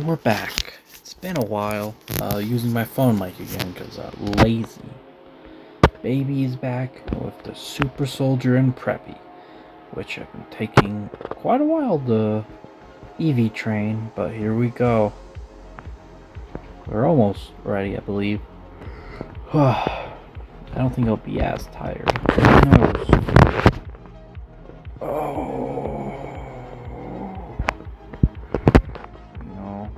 we're back. It's been a while. Using my phone mic again because lazy. Baby is back with the Super Soldier and Preppy, which I've been taking quite a while to EV train, but here we go. We're almost ready, I believe. I don't think I'll be as tired. Who knows? Oh. You know.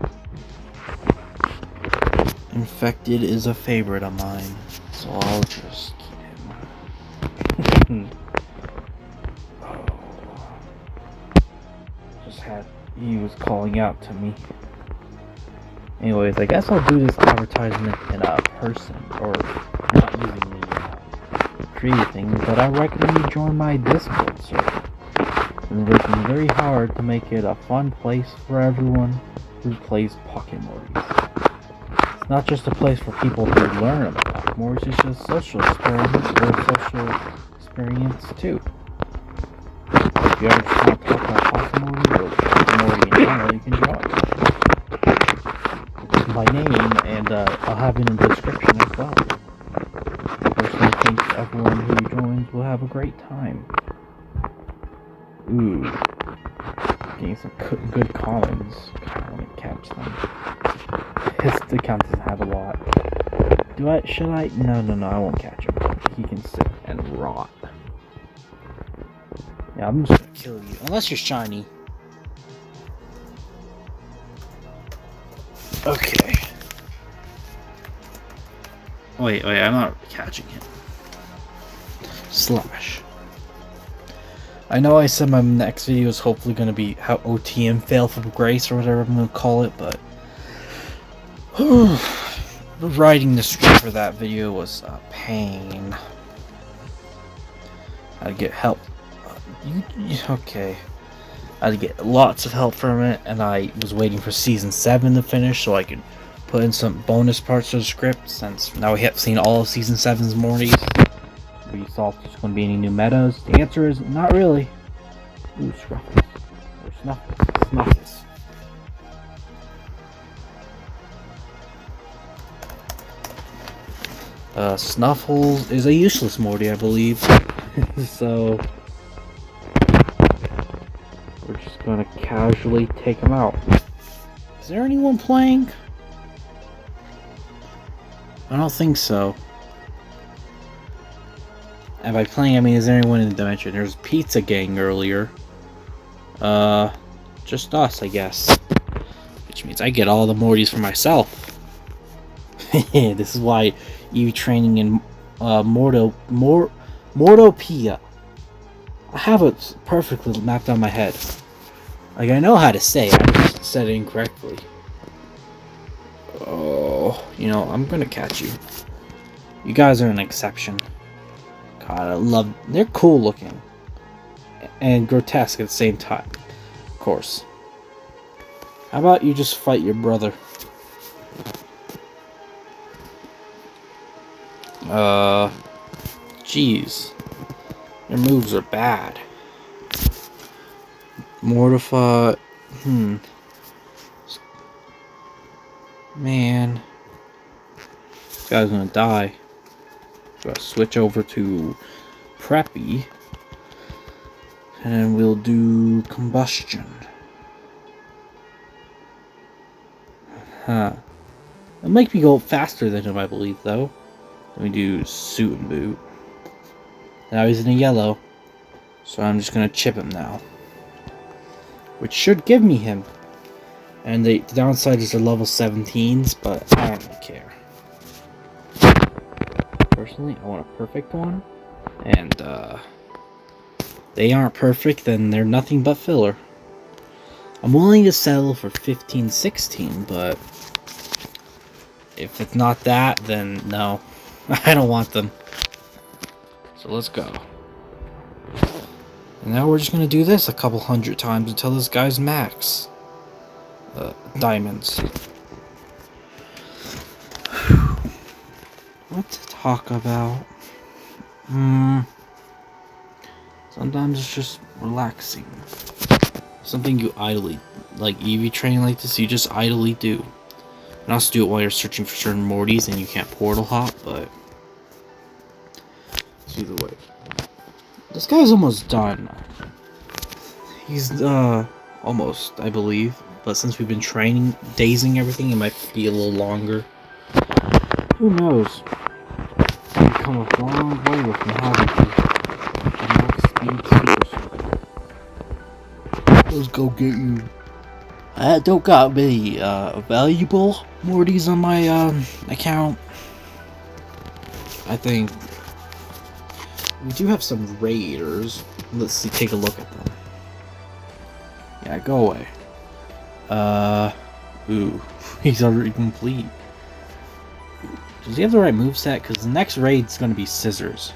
Infected is a favorite of mine, so I'll just keep him. He was calling out to me. Anyways, I guess I'll do this advertisement in person, or not using the creative thing, but I recommend you join my Discord server. I'm working very hard to make it a fun place for everyone who plays Pocket Mortys. It's not just a place for people to learn about Mortys, it's just a social experience too. If you ever just want to talk about Pocket Mortys or Pocket Morty in general, you can join. It's my name, and I'll have it in the description as well. I personally think everyone who joins will have a great time. Ooh. Getting some good comments. God, I want to catch them. His account doesn't have a lot. Should I? No, I won't catch him. He can sit and rot. Yeah, I'm just gonna kill you. Unless you're shiny. Okay. Wait, I'm not catching him. Slash. I know I said my next video is hopefully going to be how OTM fail from grace or whatever I'm going to call it, but writing the script for that video was a pain. I had to get help. Okay. I had to get lots of help from it, and I was waiting for season 7 to finish so I could put in some bonus parts of the script, since now we have seen all of season 7's Mortys. We saw if there's going to be any new metas. The answer is not really. Ooh, Scruffles. Or Snuffles. Snuffles is a useless Morty, I believe. So we're just gonna casually take him out. Is there anyone playing? I don't think so. And by playing, I mean, is there anyone in the dimension? There's Pizza Gang earlier. Just us, I guess. Which means I get all the Mortys for myself. This is why you training in Mortopia. I have it perfectly mapped on my head. Like, I know how to say it, I just said it incorrectly. Oh, you know, I'm gonna catch you. You guys are an exception. God, I love... They're cool looking. And grotesque at the same time. Of course. How about you just fight your brother? Jeez. Their moves are bad. Mortify... Man. This guy's gonna die. Gotta switch over to Preppy. And we'll do Combustion. It'll make me go faster than him, I believe, though. Let me do Suit and Boot. Now he's in a yellow. So I'm just gonna chip him now. Which should give me him. And the downside is they're level 17s, but I don't really care. Personally, I want a perfect one. And, they aren't perfect, then they're nothing but filler. I'm willing to settle for 15, 16, but if it's not that, then no. I don't want them. So let's go. And now we're just gonna do this a couple hundred times until this guy's max. Diamonds. What to talk about? Sometimes it's just relaxing. Something you idly like EV train like this, you just idly do. You can also do it while you're searching for certain Mortys and you can't portal hop, but either way. This guy's almost done. He's almost, I believe. But since we've been training, dazing everything, it might be a little longer. Who knows? We've come a long way with me, haven't we? Max speed super. Let's go get you. I don't got many valuable Mortys on my account. I think we do have some raiders. Let's see, take a look at them. Yeah, go away. Ooh, he's already complete. Does he have the right moveset? Because the next raid's gonna be scissors.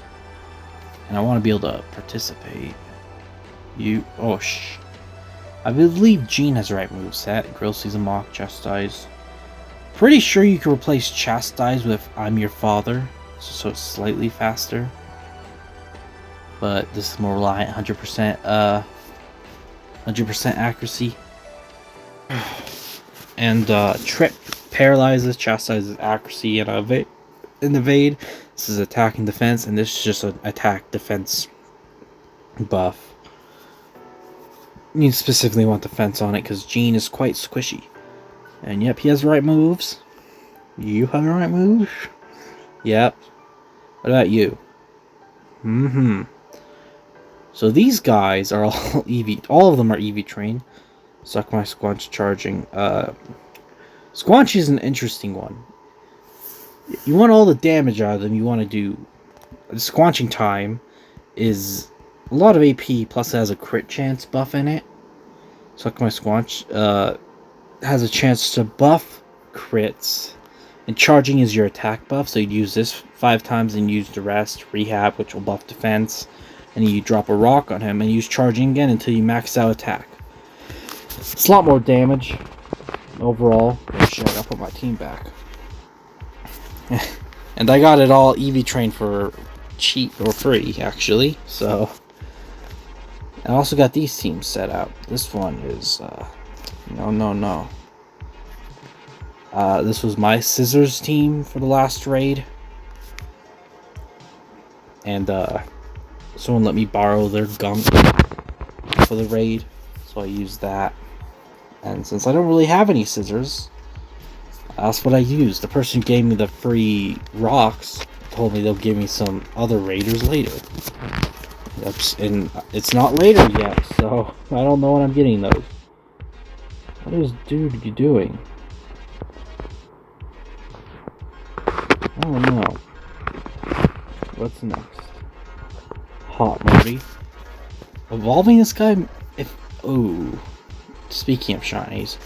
And I want to be able to participate. I believe Gene has the right moveset. Grill Season Mock, Chastise. Pretty sure you can replace Chastise with I'm Your Father. So it's slightly faster. But this is more reliant 100% accuracy. And Trip paralyzes, chastises accuracy, and evade. This is attack and defense, and this is just an attack defense buff. You specifically want defense on it because Gene is quite squishy. And yep, he has the right moves. You have the right moves? Yep. What about you? So these guys are all EV. All of them are EV trained. Suck my Squanch charging. Squanch is an interesting one. You want all the damage out of them. You want to do... The Squanching time is a lot of AP, plus it has a crit chance buff in it. Suck my Squanch has a chance to buff crits. And charging is your attack buff, so you'd use this 5 times and use the rest. Rehab, which will buff defense. And you drop a rock on him and use charging again until you max out attack. It's a lot more damage overall. Oh shit, I'll put my team back. And I got it all EV trained for cheap or free, actually. So I also got these teams set out. This one is no. This was my scissors team for the last raid. And someone let me borrow their gunk for the raid, so I used that. And since I don't really have any scissors, that's what I used. The person who gave me the free rocks told me they'll give me some other raiders later. And it's not later yet, so I don't know when I'm getting those. What is dude you doing? I don't know. What's next? Hot Morty. Evolving this guy, speaking of shinies,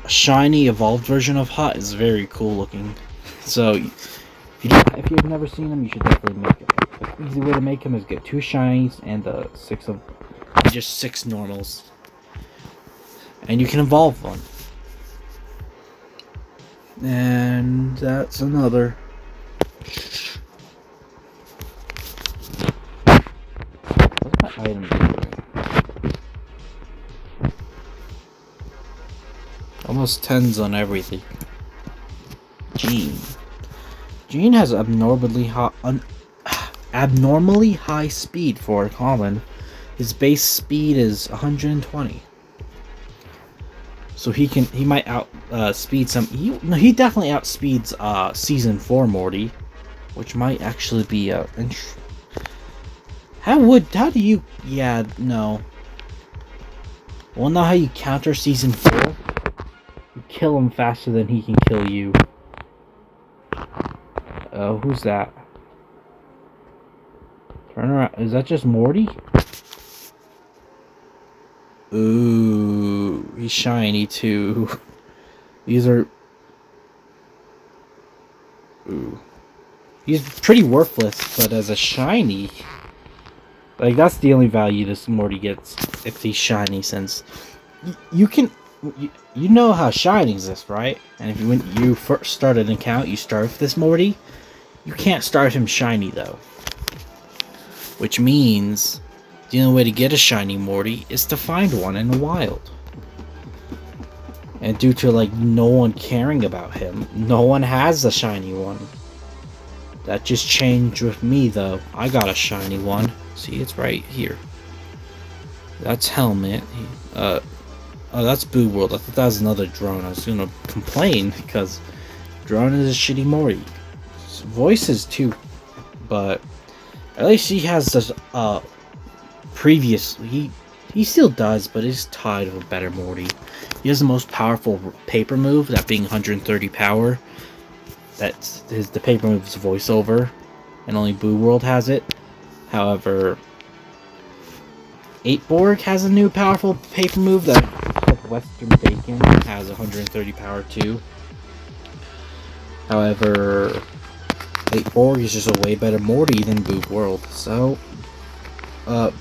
shiny evolved version of Hot is very cool looking. So if you've never seen him, you should definitely make it. The easy way to make him is get 2 shinies and just 6 normals, and you can evolve one. And that's another. What's my item doing? Almost 10s on everything. Gene has abnormally high speed for a common. His base speed is 120. So he might speed some. He definitely outspeeds Season 4 Morty, which might actually be how do you? Yeah, no. Well, know how you counter Season 4? You kill him faster than he can kill you. Oh, who's that? Turn around. Is that just Morty? Ooh, he's shiny too. These are... Ooh. He's pretty worthless, but as a shiny... Like, that's the only value this Morty gets if he's shiny, since... You can... You know how shiny exists, right? And when you first start an account, you start with this Morty. You can't start him shiny, though. Which means... The only way to get a shiny Morty is to find one in the wild. And due to like no one caring about him, no one has a shiny one. That just changed with me though. I got a shiny one. See, it's right here. That's Helmet. Oh, that's Boo World. I thought that was another drone. I was gonna complain because drone is a shitty Morty. Voices too, but at least he has this previous he still does, but he's tied with a better Morty. He has the most powerful paper move, that being 130 power. That's the paper move's voiceover, and only Boo World has it. However, 8borg has a new powerful paper move that Western Bacon has 130 power too. However, 8borg is just a way better Morty than Boob World, so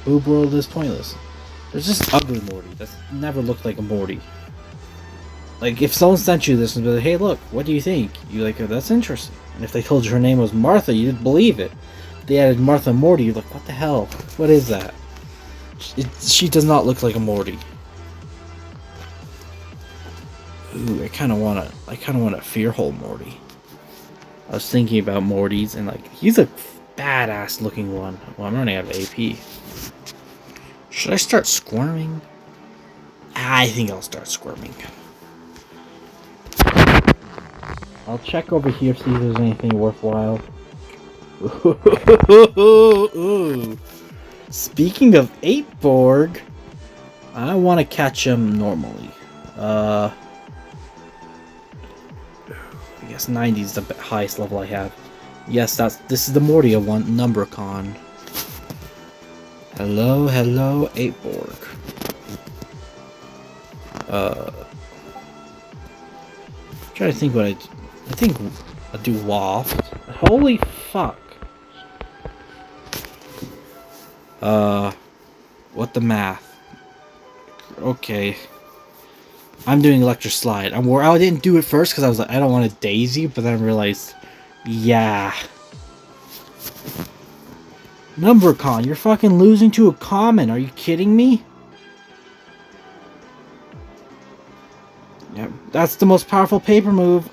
Boob World is pointless. There's just ugly Morty that's never looked like a Morty. Like, if someone sent you this and be like, hey look, what do you think? You're like, oh, that's interesting. And if they told you her name was Martha, you'd believe it. If they added Martha Morty, you're like, what the hell? What is that? She does not look like a Morty. Ooh, I kinda want a Fearhole Morty. I was thinking about Mortys, and like, he's a badass looking one. Well, I'm running out of AP. Should I start squirming? I think I'll start squirming. I'll check over here, see if there's anything worthwhile. Ooh. Speaking of 8borg, I want to catch him normally. I guess 90 is the highest level I have. Yes, this is the Morty I want, Numbercon. Hello, 8borg. Trying to think what I think I do Waft. Holy fuck. What the math? Okay. I'm doing Electric Slide. I didn't do it first because I was like, I don't want a Daisy, but then I realized, yeah. Numbercon, you're fucking losing to a common. Are you kidding me? Yep, that's the most powerful paper move.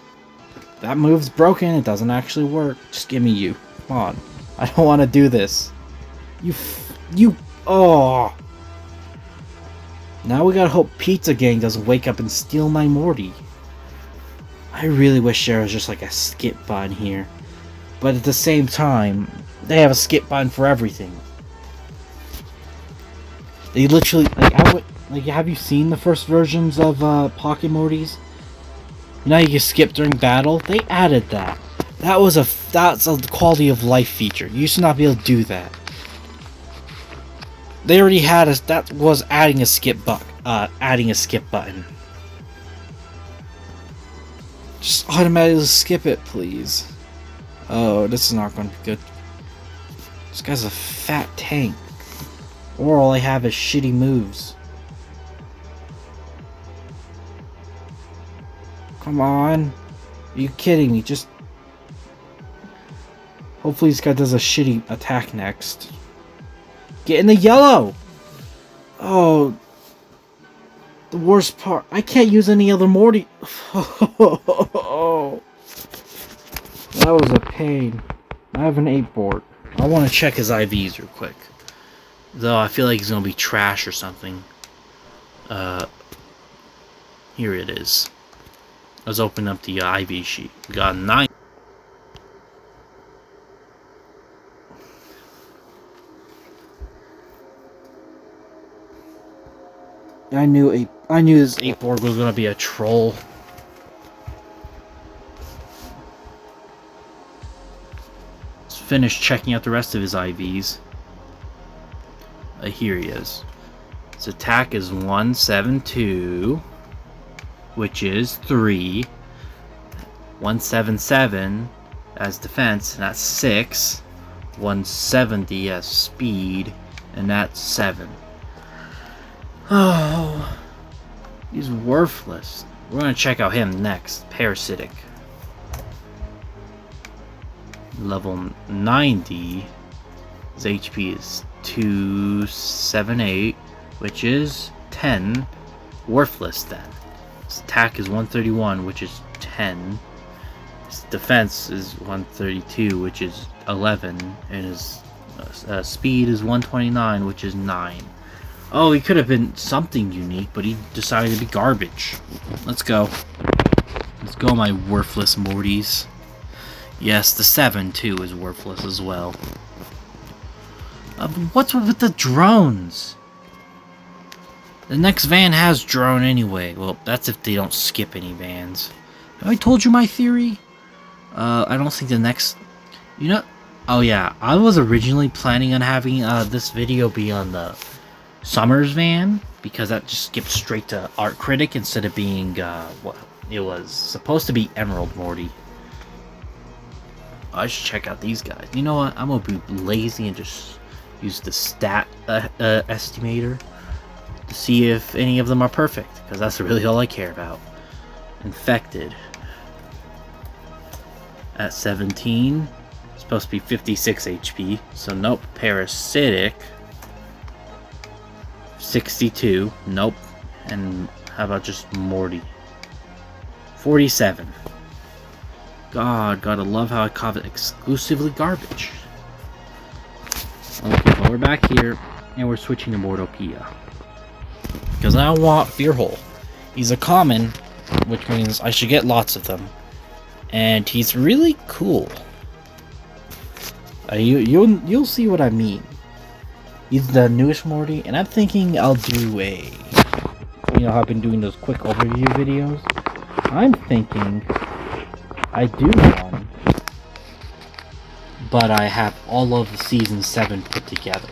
That move's broken. It doesn't actually work. Just give me you. Come on. I don't want to do this. Oh. Now we gotta hope Pizza Gang doesn't wake up and steal my Morty. I really wish there was just like a skip button here. But at the same time, they have a skip button for everything. They literally, have you seen the first versions of Pocket Mortys? You know you can skip during battle? They added that. That's a quality of life feature. You used to not be able to do that. They already had that was adding a skip button. Just automatically skip it, please. Oh, this is not going to be good. This guy's a fat tank. Or all I have is shitty moves. Come on. Are you kidding me? Just... Hopefully this guy does a shitty attack next. Get in the yellow! Oh. The worst part. I can't use any other Morty. Oh. That was a pain. I have an 8borg. I want to check his IVs real quick. Though I feel like he's going to be trash or something. Here it is. Let's open up the IV sheet. We got 9. I knew this 8borg was gonna be a troll. Let's finish checking out the rest of his IVs. Here he is. His attack is 172, which is 3. 177 as defense, and that's 6. 170 as speed, and that's 7. Oh, he's worthless. We're gonna check out him next. Parasitic. Level 90. His HP is 278, which is 10. Worthless then. His attack is 131, which is 10. His defense is 132, which is 11. And his speed is 129, which is 9. Oh, he could have been something unique, but he decided to be garbage. Let's go. Let's go, my worthless Mortys. Yes, the 7, too, is worthless as well. What's with the drones? The next van has drone anyway. Well, that's if they don't skip any vans. Have I told you my theory? I don't think the next... You know... Oh yeah, I was originally planning on having this video be on the Summers van, because that just skips straight to Art Critic instead of being, what it was supposed to be Emerald Morty. I should check out these guys. You know what? I'm gonna be lazy and just use the stat estimator to see if any of them are perfect, because that's really all I care about. Infected at 17, supposed to be 56 HP, so nope. Parasitic 62, nope. And how about just Morty? 47. God, gotta love how I call it exclusively garbage. Okay, well, we're back here, and we're switching to Mortopia. Because I want Fearhole. He's a common, which means I should get lots of them. And he's really cool. You'll see what I mean. He's the newest Morty, and I'm thinking I'll do a... You know how I've been doing those quick overview videos? I'm thinking I do one, but I have all of the Season 7 put together.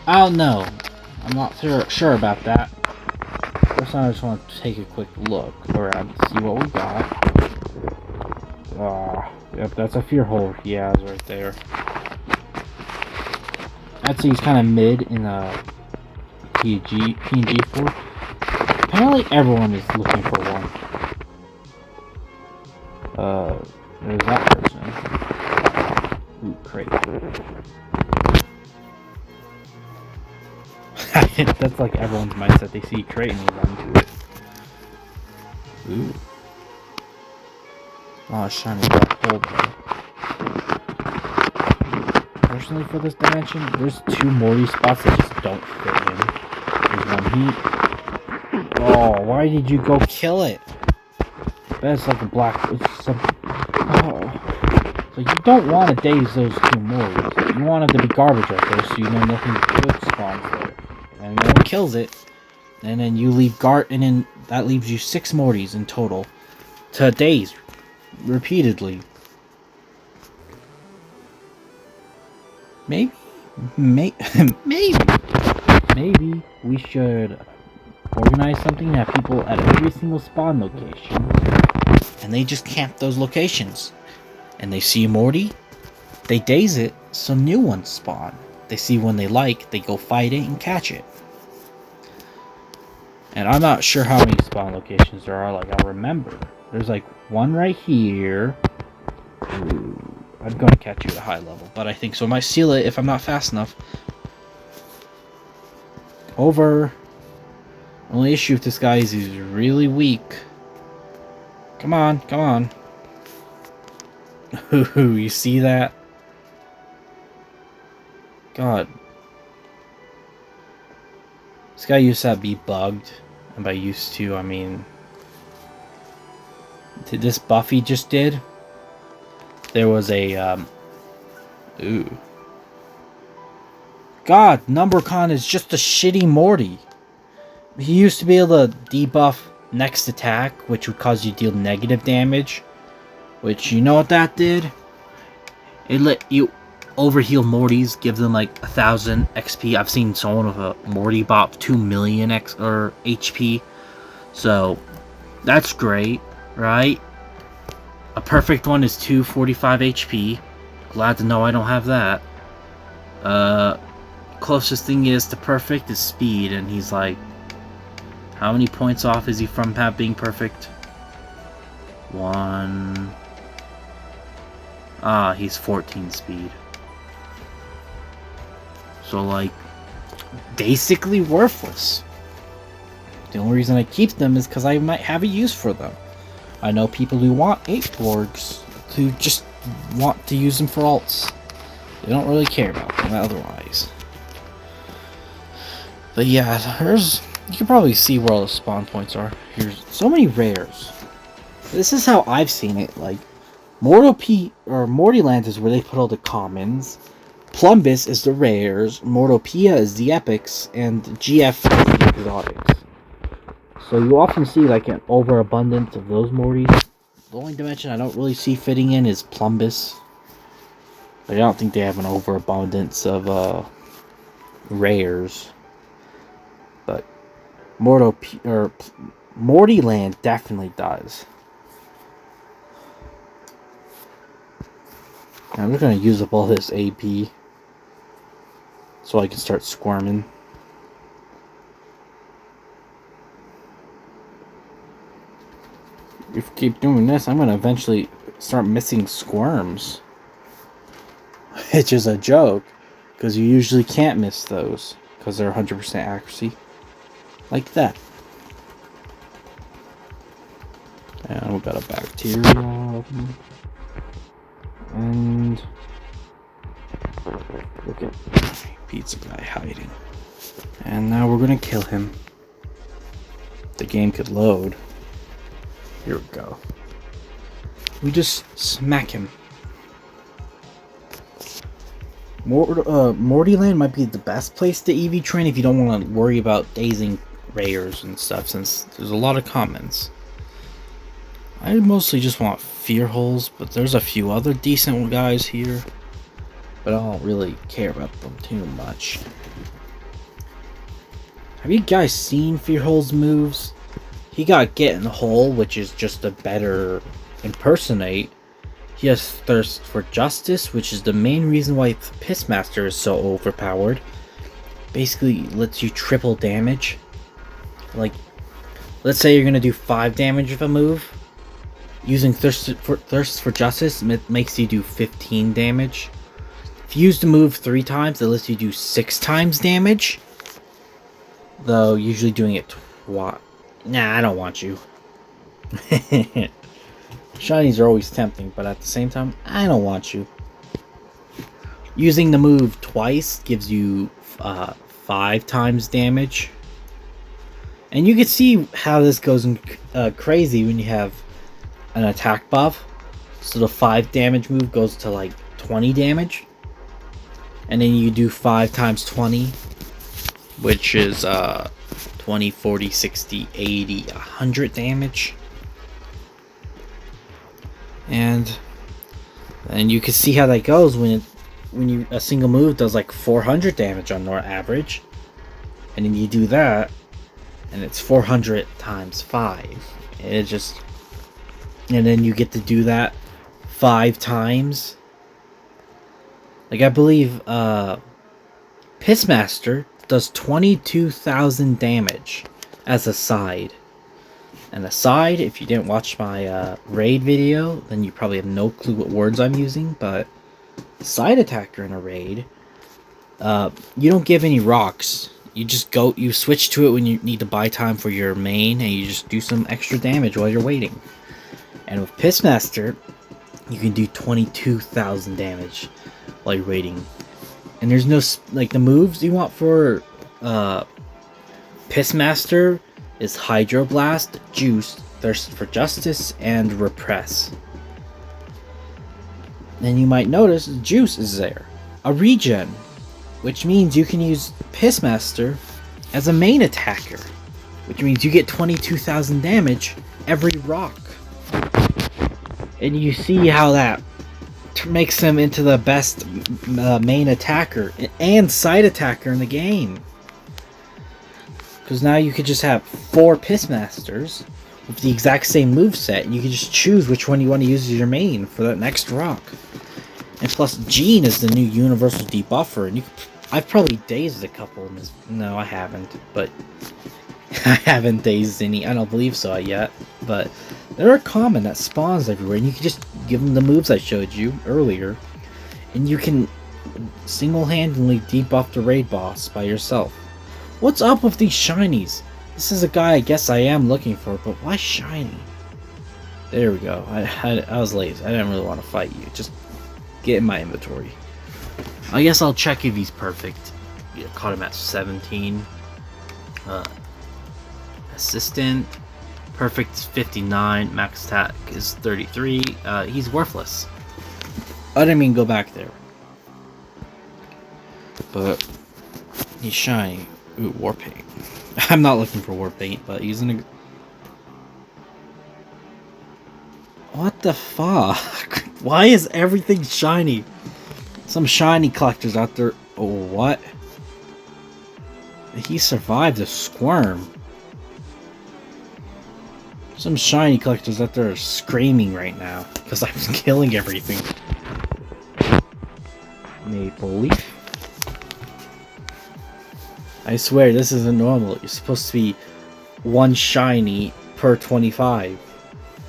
I don't know. I'm not sure about that. First, I just want to take a quick look around to see what we got. Yep, that's a Fearhole. Yeah, it's right there. I'd say he's kind of mid in PNG form. Apparently, everyone is looking for one. There's that person. Ooh, crate. That's like everyone's mindset. They see crate and they run to it. Ooh. Oh, shiny black hole there. Personally, for this dimension, there's 2 Morty spots that just don't fit in. There's one heat. Oh, why did you go kill it? That's like a black... It's something... Oh. So you don't want to daze those 2 Mortys. You want them to be garbage right there, so you know nothing good spawns there. And no one kills it. And then you leave and then that leaves you 6 Mortys in total. To daze. Repeatedly. Maybe we should organize something to have people at every single spawn location, and they just camp those locations. And they see a Morty, they daze it, so new ones spawn. They see one they like, they go fight it and catch it. And I'm not sure how many spawn locations there are. Like, I'll remember. There's like one right here. Ooh. I'm going to catch you at a high level, but I think so. I might seal it if I'm not fast enough. Over. Only issue with this guy is he's really weak. Come on, come on. Ooh, you see that? God. This guy used to be bugged. And by used to, I mean... Did this buff he just did? There was a, ooh. God, Numbercon is just a shitty Morty. He used to be able to debuff next attack, which would cause you to deal negative damage. Which, you know what that did? It let you overheal Mortys, give them like 1,000 XP. I've seen someone with a Morty bot 2 million HP. So, that's great, right? A perfect one is 245 HP. Glad to know I don't have that. Closest thing is to perfect is speed, and he's like... How many points off is he from being perfect? 1... Ah, he's 14 speed. So, like... Basically worthless. The only reason I keep them is because I might have a use for them. I know people who want 8 Borgs who just want to use them for alts. They don't really care about them otherwise. But yeah, you can probably see where all the spawn points are. Here's so many rares. This is how I've seen it. Like, Mortyland is where they put all the commons. Plumbus is the rares. Mortopia is the epics, and GF is the exotics. So you often see like an overabundance of those Mortys. The only dimension I don't really see fitting in is Plumbus. But I don't think they have an overabundance of rares. But Mortyland definitely does. I'm just gonna use up all this AP so I can start squirming. If I keep doing this, I'm gonna eventually start missing squirms. Which is a joke, because you usually can't miss those, because they're 100% accuracy. Like that. And we've got a bacteria. And look at pizza guy hiding. And now we're gonna kill him. The game could load. Here we go. We just smack him. Mortyland might be the best place to EV train if you don't want to worry about dazing rares and stuff, since there's a lot of commons. I mostly just want fear holes, but there's a few other decent guys here. But I don't really care about them too much. Have you guys seen fear holes moves? He got Get in the Hole, which is just a better impersonate. He has Thirst for Justice, which is the main reason why Pissmaster is so overpowered. Basically lets you triple damage. Like, let's say you're gonna do 5 damage with a move. Using Thirst for Justice makes you do 15 damage. If you use the move 3 times, it lets you do 6 times damage. Though usually doing it twice. Nah, I don't want you. Shinies are always tempting, but at the same time, I don't want you. Using the move twice gives you 5 times damage. And you can see how this goes crazy when you have an attack buff. So the 5 damage move goes to like 20 damage. And then you do 5 times 20, which is 20, 40, 60, 80, 100 damage. And you can see how that goes when a single move does like 400 damage on average. And then you do that, and it's 400 times 5. And then you get to do that 5 times. Like, I believe Pissmaster does 22,000 damage as a side. And a side, if you didn't watch my raid video, then you probably have no clue what words I'm using, but side attacker in a raid, you don't give any rocks. You just you switch to it when you need to buy time for your main, and you just do some extra damage while you're waiting. And with Pissmaster, you can do 22,000 damage while you're waiting. And there's no, like, the moves you want for Pissmaster is Hydroblast, Juice, Thirst for Justice, and Repress. Then you might notice Juice is there. A regen, which means you can use Pissmaster as a main attacker, which means you get 22,000 damage every rock. And you see how that makes him into the best main attacker and side attacker in the game. Because now you could just have 4 Pissmasters with the exact same moveset, and you can just choose which one you want to use as your main for that next rock. And plus, Gene is the new universal debuffer, and I've probably dazed a couple in this. No, I haven't, but I haven't dazed any. I don't believe so yet, but they're a common that spawns everywhere, and you can just give them the moves I showed you earlier, and you can single-handedly debuff the raid boss by yourself. What's up with these shinies? This is a guy I guess I am looking for, but why shiny? There we go. I was lazy. I didn't really want to fight you. Just get in my inventory. I guess I'll check if he's perfect. Yeah, caught him at 17. Assistant. Perfect 59. Max attack is 33. He's worthless. I didn't mean go back there. But he's shiny. Ooh, war paint. I'm not looking for war paint, but he's in a... What the fuck? Why is everything shiny? Some shiny collectors out there. Oh, what? He survived a squirm. Some shiny collectors out there are screaming right now because I'm killing everything. Maple leaf. I swear this isn't normal. You're supposed to be one shiny per 25.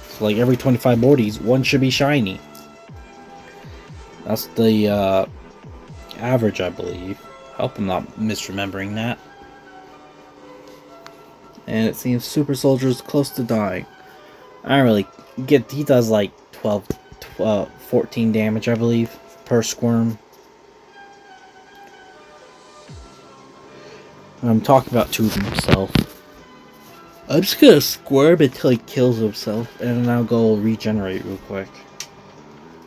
So like every 25 Mortys, one should be shiny. That's the average, I believe. I hope I'm not misremembering that. And it seems Super Soldier's close to dying. I don't really get... He does like 14 damage, I believe, per squirm. I'm talking about tubing himself. I'm just gonna squirm until he kills himself, and then I'll go regenerate real quick.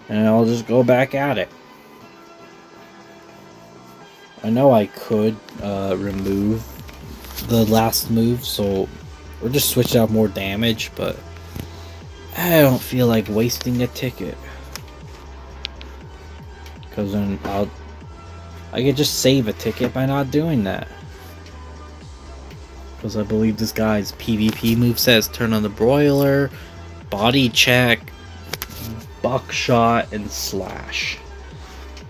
And I'll just go back at it. I know I could remove the last move, so or just switch out more damage, but I don't feel like wasting a ticket. Because then I could just save a ticket by not doing that. Because I believe this guy's PvP move says turn on the broiler, body check, buckshot, and slash.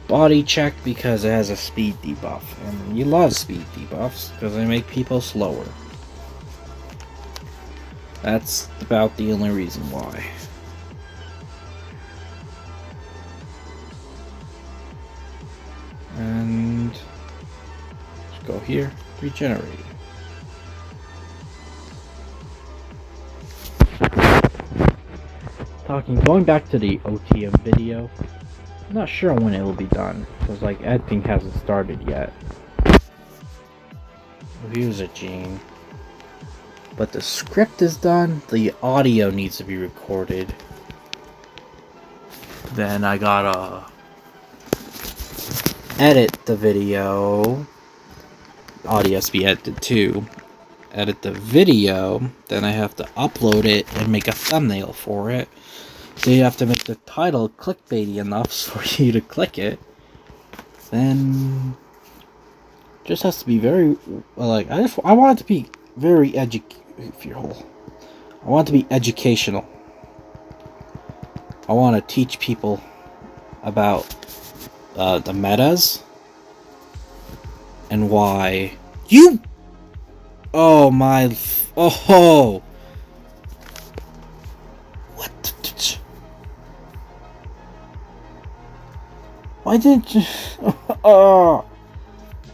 Body check because it has a speed debuff, and you love speed debuffs because they make people slower. That's about the only reason why. And let's go here, regenerate. Going back to the OTM video, I'm not sure when it will be done, because like editing hasn't started yet. Here's a gene. But the script is done, the audio needs to be recorded. Then I gotta edit the video. Audio has to be edited too. Edit the video, then I have to upload it and make a thumbnail for it. So you have to make the title clickbaity enough for you to click it. Then just has to be very like I want it to be very I want it to be educational. I want to teach people about the metas and why you. Oh my! Oh! What? Why didn't you? Oh!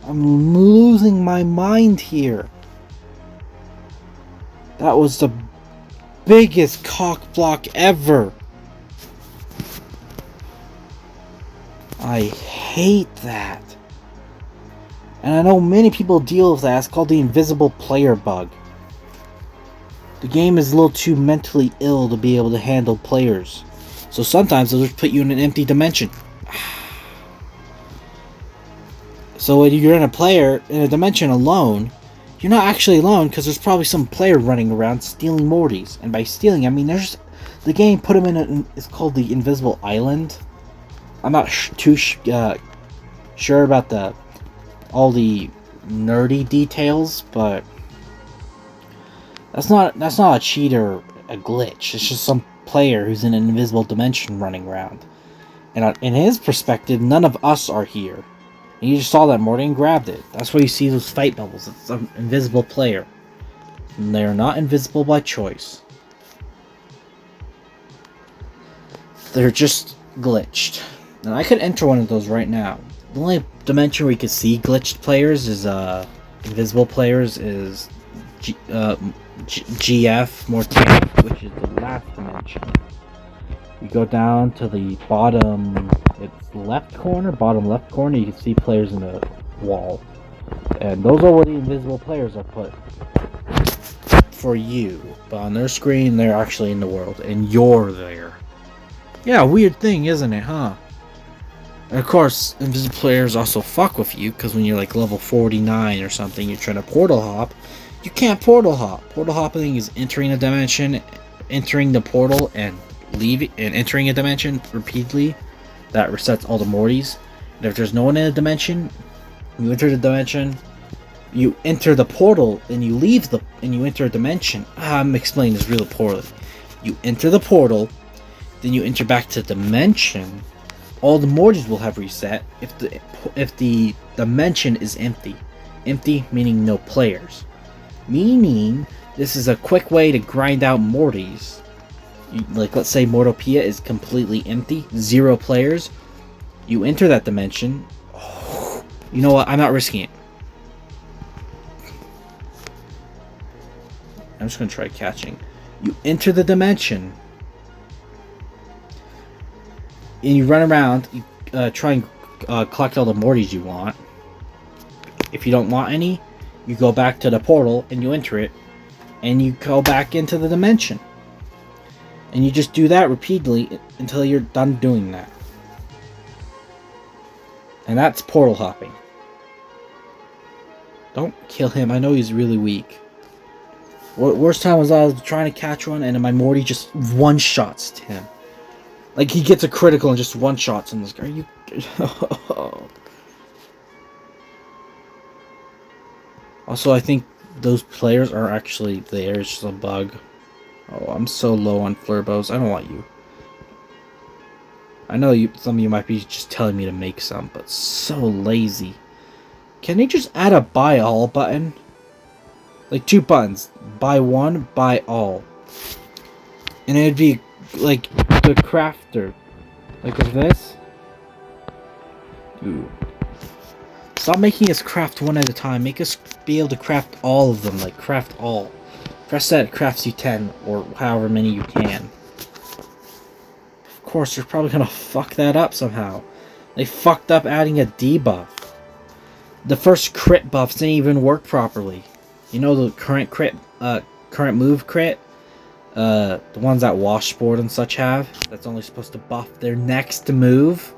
I'm losing my mind here. That was the biggest cock block ever. I hate that. And I know many people deal with that. It's called the invisible player bug. The game is a little too mentally ill to be able to handle players. So sometimes they'll just put you in an empty dimension. So when you're in a dimension alone, you're not actually alone because there's probably some player running around stealing Mortys. And by stealing, I mean the game put them in it's called the invisible island. I'm not too sure about all the nerdy details, but that's not a cheat or a glitch. It's just some player who's in an invisible dimension running around. And in his perspective, none of us are here. And you just saw that Morty and grabbed it. That's why you see those fight bubbles. It's an invisible player. And they are not invisible by choice. They're just glitched. And I could enter one of those right now. The only dimension where you can see glitched players is invisible players is GF Mortys, which is the last dimension. You go down to the bottom, it's bottom left corner, you can see players in the wall. And those are where the invisible players are put for you. But on their screen, they're actually in the world, and you're there. Yeah, weird thing, isn't it, huh? And of course, invisible players also fuck with you, because when you're like level 49 or something, you're trying to portal hop, you can't portal hop. Portal hopping is entering a dimension, entering the portal, and entering a dimension repeatedly. That resets all the Mortys. And if there's no one in a dimension, you enter the dimension, you enter the portal, and you leave and you enter a dimension. I'm explaining this really poorly. You enter the portal, then you enter back to the dimension. All the Mortys will have reset if the dimension is empty. Empty meaning no players. Meaning this is a quick way to grind out Mortys. Like, let's say Mortopia is completely empty, 0 players. You enter that dimension. Oh, you know what? I'm not risking it. I'm just gonna try catching. You enter the dimension, and you run around. You try and collect all the Mortys you want. If you don't want any, you go back to the portal and you enter it, and you go back into the dimension. And you just do that repeatedly until you're done doing that. And that's portal hopping. Don't kill him. I know he's really weak. Worst time was I was trying to catch one, and my Morty just one-shots him. Like, he gets a critical and just one-shots him. Are you... Also, I think those players are actually there. It's just a bug. Oh, I'm so low on Flurbos. I don't want you. I know some of you might be just telling me to make some, but so lazy. Can they just add a buy all button? Like 2 buttons. Buy one, buy all. And it'd be like the crafter. Like of this. Ooh. Stop making us craft one at a time. Make us be able to craft all of them. Like craft all. Press that, it crafts you 10, or however many you can. Of course, they're probably gonna fuck that up somehow. They fucked up adding a debuff. The first crit buffs didn't even work properly. You know the current move crit? The ones that Washboard and such have, that's only supposed to buff their next move.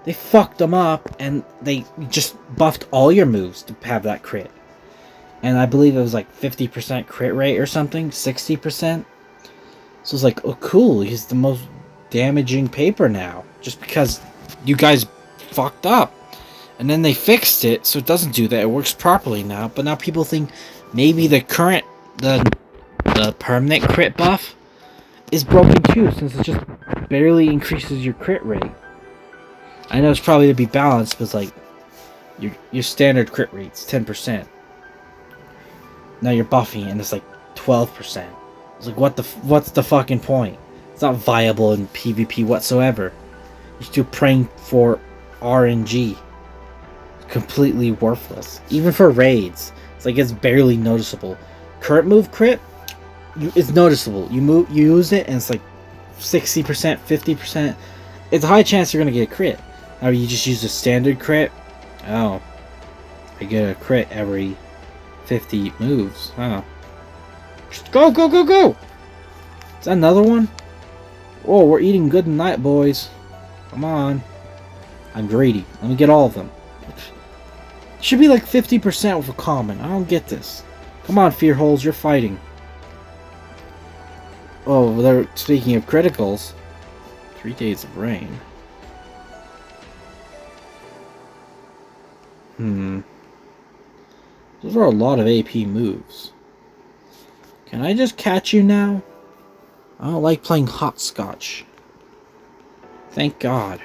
They fucked them up, and they just buffed all your moves to have that crit. And I believe it was like 50% crit rate or something, 60%. So it's like, oh cool, he's the most damaging paper now. Just because you guys fucked up. And then they fixed it, so it doesn't do that. It works properly now. But now people think maybe the permanent crit buff is broken too, since it just barely increases your crit rate. I know it's probably to be balanced, but it's like your standard crit rate's 10%. Now you're buffing and it's like 12%. It's like, what's the fucking point? It's not viable in PvP whatsoever. You're still praying for RNG. Completely worthless. Even for raids. It's like, it's barely noticeable. Current move crit, it's noticeable. You use it and it's like 60%, 50%. It's a high chance you're gonna get a crit. Now you just use a standard crit. Oh. I get a crit every 50 moves. Oh. Just go, go, go, go! Is that another one? Oh, we're eating good tonight, boys. Come on. I'm greedy. Let me get all of them. It should be like 50% with a common. I don't get this. Come on, fear holes, you're fighting. Oh, they're speaking of criticals. 3 days of rain. Those are a lot of AP moves. Can I just catch you now? I don't like playing hopscotch. Thank God.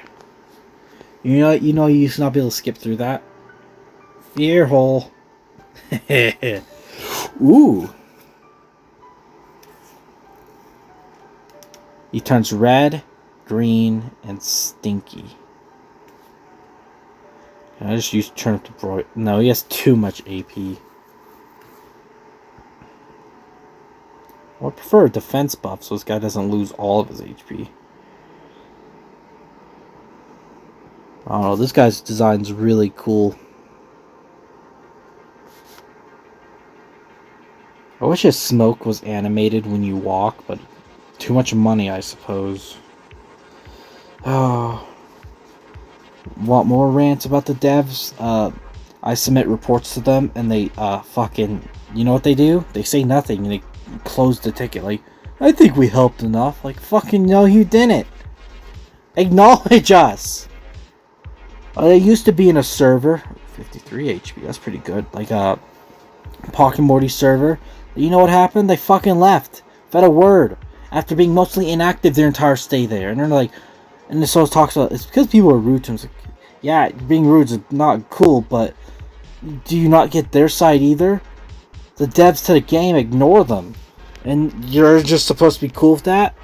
You know you used to not be able to skip through that. Fear hole. Ooh. He turns red, green, and stinky. Can I just use turnip to broil? No, he has too much AP. Well, I prefer a defense buff so this guy doesn't lose all of his HP. I don't know, this guy's design's really cool. I wish his smoke was animated when you walk, but too much money, I suppose. Oh. Want more rants about the devs? I submit reports to them, and they, fucking... You know what they do? They say nothing, and they close the ticket. Like, I think we helped enough. Like, fucking no, you didn't. Acknowledge us! They used to be in a server. 53 HP, that's pretty good. Like, Pocket Morty server. You know what happened? They fucking left. Without a word. After being mostly inactive their entire stay there. And they're like... And this always talks about... It's because people are rude to him. It's like, yeah, being rude is not cool, but... Do you not get their side either? The devs to the game ignore them. And you're just supposed to be cool with that?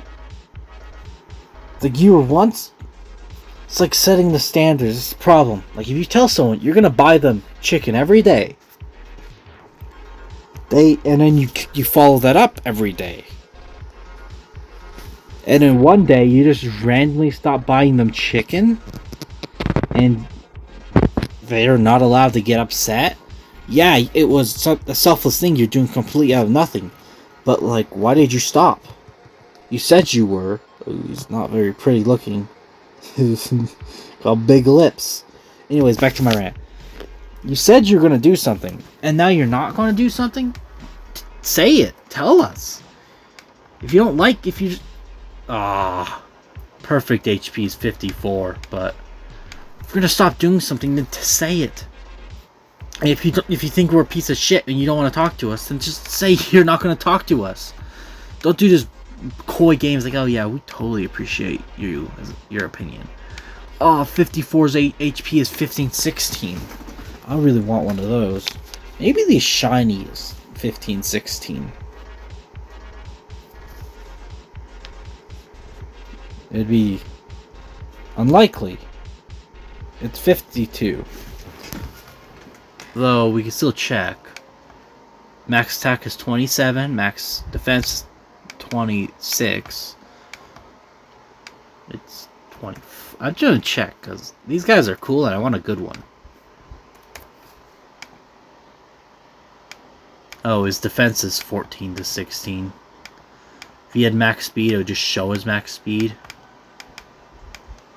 Like, you were once... It's like setting the standards. It's a problem. Like, if you tell someone you're gonna buy them chicken every day... And then you follow that up every day. And then one day you just randomly stop buying them chicken, and they're not allowed to get upset. Yeah, it was a selfless thing you're doing completely out of nothing. But, like, why did you stop? You said you were. Ooh, he's not very pretty looking. Got big lips. Anyways, back to my rant. You said you're gonna do something, and now you're not gonna do something? Say it. Tell us. If you don't like, if you just... perfect HP is 54, but if we're gonna stop doing something, then say it. And if you think we're a piece of shit and you don't want to talk to us, then just say you're not gonna talk to us. Don't do this coy games like, oh yeah, we totally appreciate your opinion. 54's HP is 1516. I really want one of those. Maybe these shinies 1516. It'd be unlikely. It's 52. Though we can still check. Max attack is 27, max defense 26. It's 20. I'm gonna check because these guys are cool and I want a good one. Oh, his defense is 14 to 16. If he had max speed, it would just show his max speed.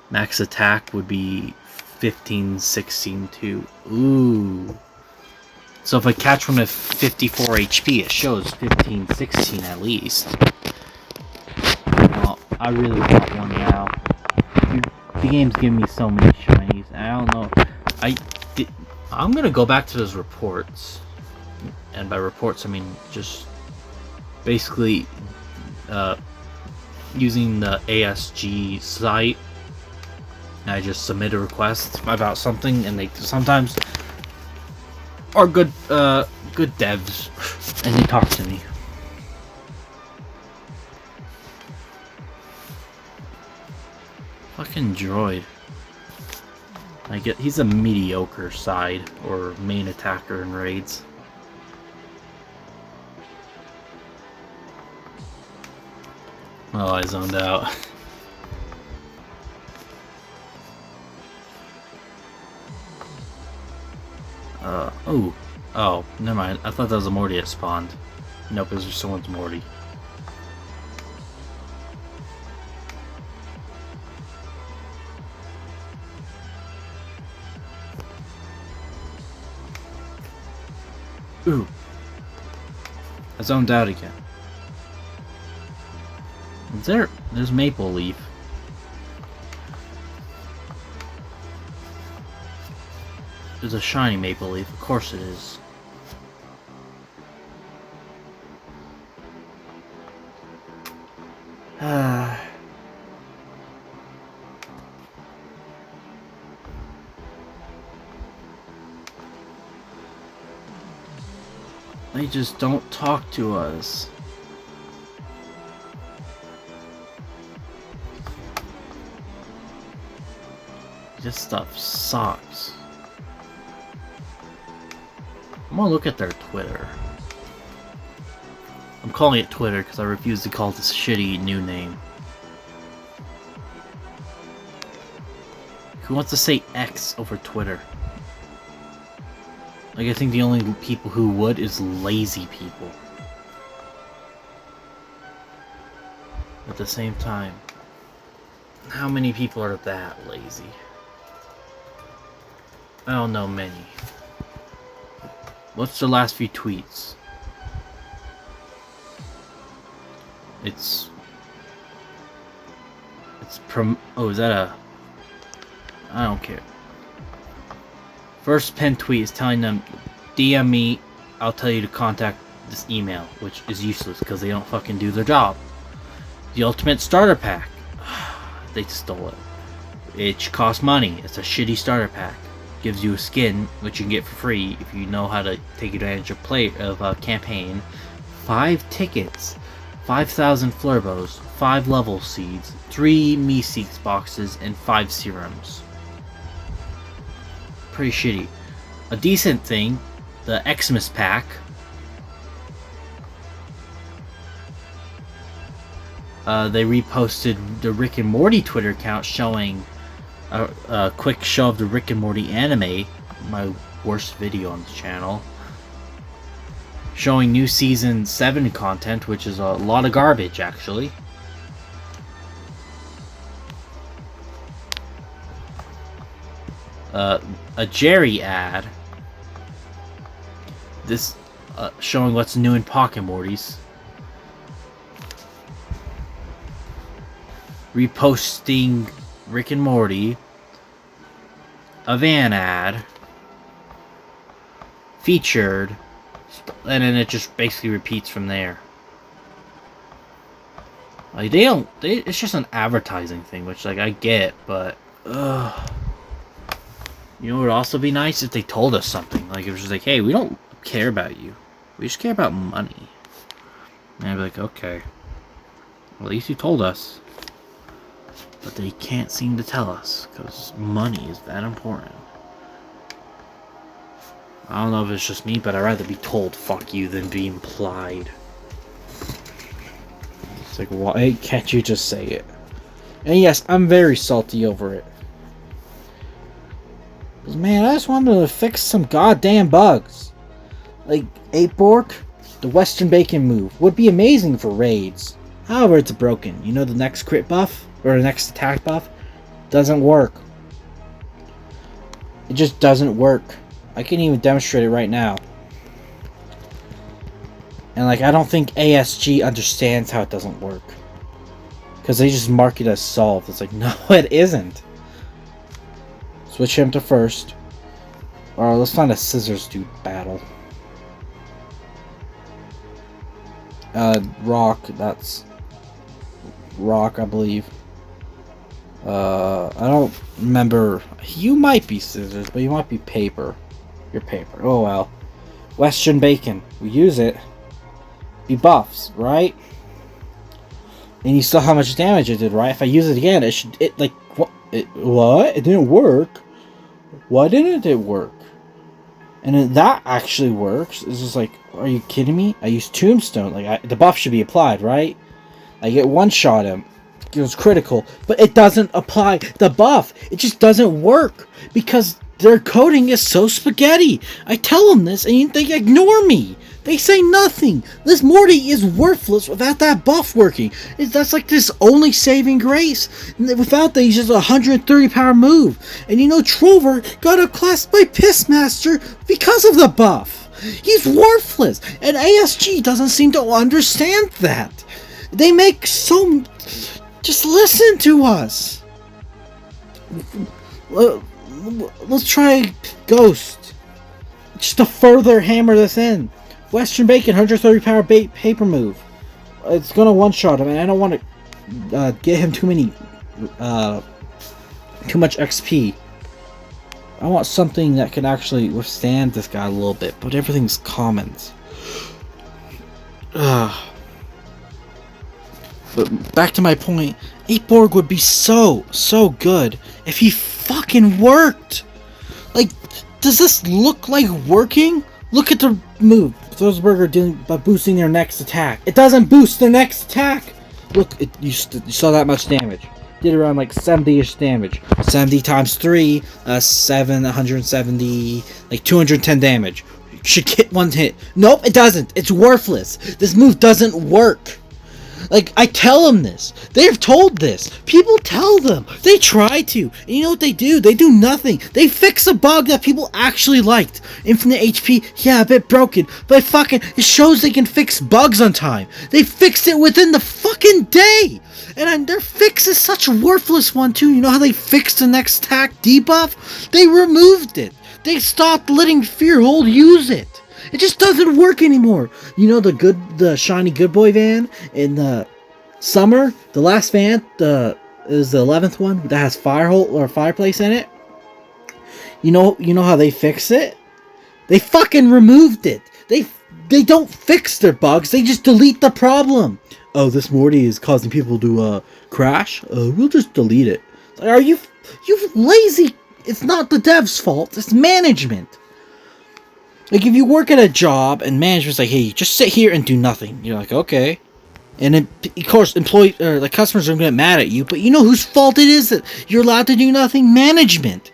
Max attack would be 15, 16 too. Ooh. So if I catch one at 54 HP, it shows 15, 16 at least. Well, I really want one now. The game's giving me so many shinies. I don't know. I'm gonna go back to those reports. And by reports, I mean just basically using the ASG site. I just submit a request about something, and they sometimes are good devs, and they talk to me. Fucking droid. He's a mediocre side or main attacker in raids. Oh, I zoned out. Oh, never mind. I thought that was a Morty that spawned. Nope, it was just someone's Morty. Ooh. I zoned out again. There's Maple Leaf. There's a shiny Maple Leaf, of course it is. They just don't talk to us. This stuff sucks. I'm gonna look at their Twitter. I'm calling it Twitter because I refuse to call this shitty new name. Who wants to say X over Twitter? Like, I think the only people who would is lazy people. At the same time, how many people are that lazy? I don't know many. What's the last few tweets? Oh, is that a... I don't care. First pinned tweet is telling them, DM me, I'll tell you to contact this email, which is useless because they don't fucking do their job. The ultimate starter pack. They stole it. It costs money. It's a shitty starter pack. Gives you a skin, which you can get for free if you know how to take advantage of a campaign. 5 tickets, 5,000 flurbos, 5 level seeds, 3 Meeseeks boxes, and 5 serums. Pretty shitty. A decent thing, the Xmas pack. They reposted the Rick and Morty Twitter account showing a quick show of the Rick and Morty anime, my worst video on the channel, showing new season 7 content, which is a lot of garbage actually. A Jerry ad. This showing what's new in Pocket Mortys. Reposting Rick and Morty. A van ad. Featured. And then it just basically repeats from there. Like, it's just an advertising thing, which, like, I get, but, you know what would also be nice? If they told us something. Like, it was just like, hey, we don't care about you. We just care about money. And I'd be like, okay. Well, at least you told us. But they can't seem to tell us, because money is that important. I don't know if it's just me, but I'd rather be told fuck you than be implied. It's like, why can't you just say it? And yes, I'm very salty over it. Because, man, I just wanted to fix some goddamn bugs. Like, 8-Bork, the Western Bacon move, would be amazing for raids. However, it's broken. You know, the next crit buff, or the next attack buff, doesn't work. It just doesn't work. I can't even demonstrate it right now. And, like, I don't think ASG understands how it doesn't work. Because they just mark it as solved. It's like, no, it isn't. Switch him to first. Or let's find a scissors dude battle. Rock, that's Rock, I believe. I don't remember. You might be scissors, but you might be paper. You're paper. Oh well. Western Bacon. We use it. He buffs, right? And you saw how much damage it did, right? If I use it again, like, what? What? It didn't work? Why didn't it work? And then that actually works. It's just like, are you kidding me? I use Tombstone. Like, the buff should be applied, right? I get one-shot him. It was critical. But it doesn't apply the buff. It just doesn't work. Because their coding is so spaghetti. I tell them this, and they ignore me. They say nothing. This Morty is worthless without that buff working. That's like this only saving grace. Without that, he's just a 130 power move. And you know, Trover got outclassed by Pissmaster because of the buff. He's worthless. And ASG doesn't seem to understand that. They make so... Just listen to us. Let's try Ghost. Just to further hammer this in. Western Bacon, 130 power paper move. It's gonna one-shot him, and I don't want to get him too much XP. I want something that can actually withstand this guy a little bit, but everything's commons. But back to my point, 8-Borg would be so good if he fucking worked. Like, does this look like working? Look at the move. throws burger by boosting their next attack. It doesn't boost their next attack. Look, you saw that much damage. Did around like 70-ish damage. 70 times 3, 170, like 210 damage. Should get one hit. Nope, it doesn't. It's worthless. This move doesn't work. Like, I tell them this. They've told this. People tell them. They try to. And you know what they do? They do nothing. They fix a bug that people actually liked. Infinite HP, yeah, a bit broken. But it shows they can fix bugs on time. They fixed it within the fucking day. And their fix is such a worthless one, too. You know how they fixed the next attack debuff? They removed it. They stopped letting Fearhold use it. It just doesn't work anymore. You know the shiny good boy van in the summer, the last van, is the 11th one that has fireplace in it. You know how they fix it? They fucking removed it. They don't fix their bugs. They just delete the problem. Oh, this Morty is causing people to crash. We'll just delete it. Like, are you lazy? It's not the dev's fault. It's management. Like, if you work at a job and management's like, hey, just sit here and do nothing. You're like, okay. And then, of course, customers are going to get mad at you. But you know whose fault it is that you're allowed to do nothing? Management.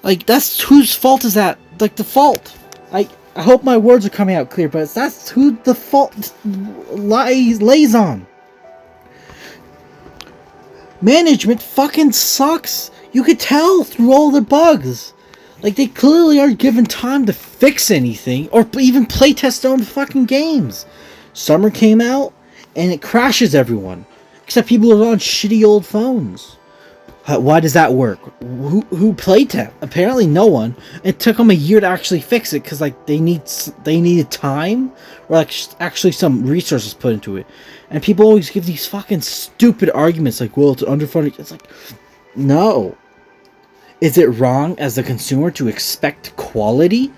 Like, that's whose fault is that? Like, the fault. I hope my words are coming out clear, but that's who the fault lays on. Management fucking sucks. You could tell through all the bugs. Like, they clearly aren't given time to fix anything, or even playtest their own fucking games. Summer came out, and it crashes everyone. Except people are on shitty old phones. Why does that work? Who playtest? Apparently no one. It took them a year to actually fix it, because, like, they needed time, or, like, actually some resources put into it. And people always give these fucking stupid arguments, like, well, it's underfunded. It's like, no. Is it wrong as a consumer to expect quality?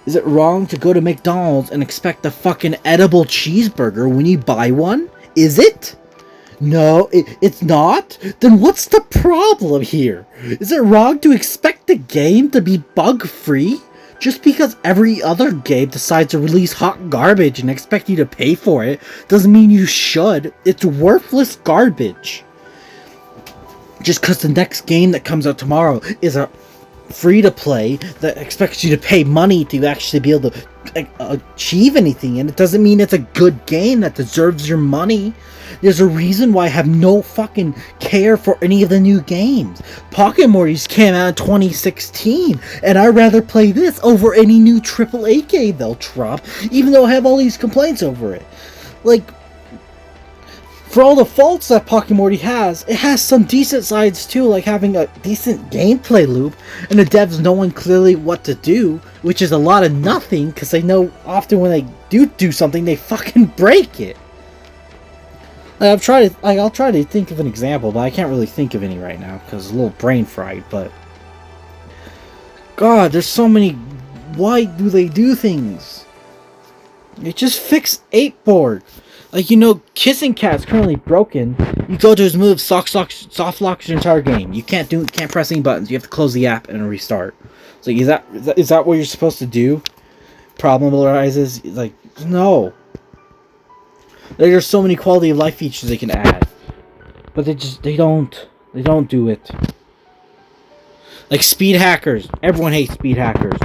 Is it wrong to go to McDonald's and expect a fucking edible cheeseburger when you buy one? Is it? No, it's not? Then what's the problem here? Is it wrong to expect the game to be bug-free? Just because every other game decides to release hot garbage and expect you to pay for it doesn't mean you should. It's worthless garbage. Just because the next game that comes out tomorrow is a free-to-play that expects you to pay money to actually be able to achieve anything, and it doesn't mean it's a good game that deserves your money. There's a reason why I have no fucking care for any of the new games. Pocket Mortys came out in 2016, and I'd rather play this over any new AAA game they'll drop, even though I have all these complaints over it. Like, for all the faults that Pocket Morty has, it has some decent sides too, like having a decent gameplay loop, and the devs knowing clearly what to do, which is a lot of nothing, because they know often when they do something, they fucking break it. Like, I'll try to think of an example, but I can't really think of any right now, because it's a little brain fried, but God, there's so many, why do they do things? It just fixed 8-board. Like, you know, Kissing Cat's currently broken. You go to his move, soft locks your entire game. You can't press any buttons. You have to close the app and restart. It's like, is that what you're supposed to do? Problem arises. Like, no. There's so many quality of life features they can add, but they don't do it. Like speed hackers. Everyone hates speed hackers.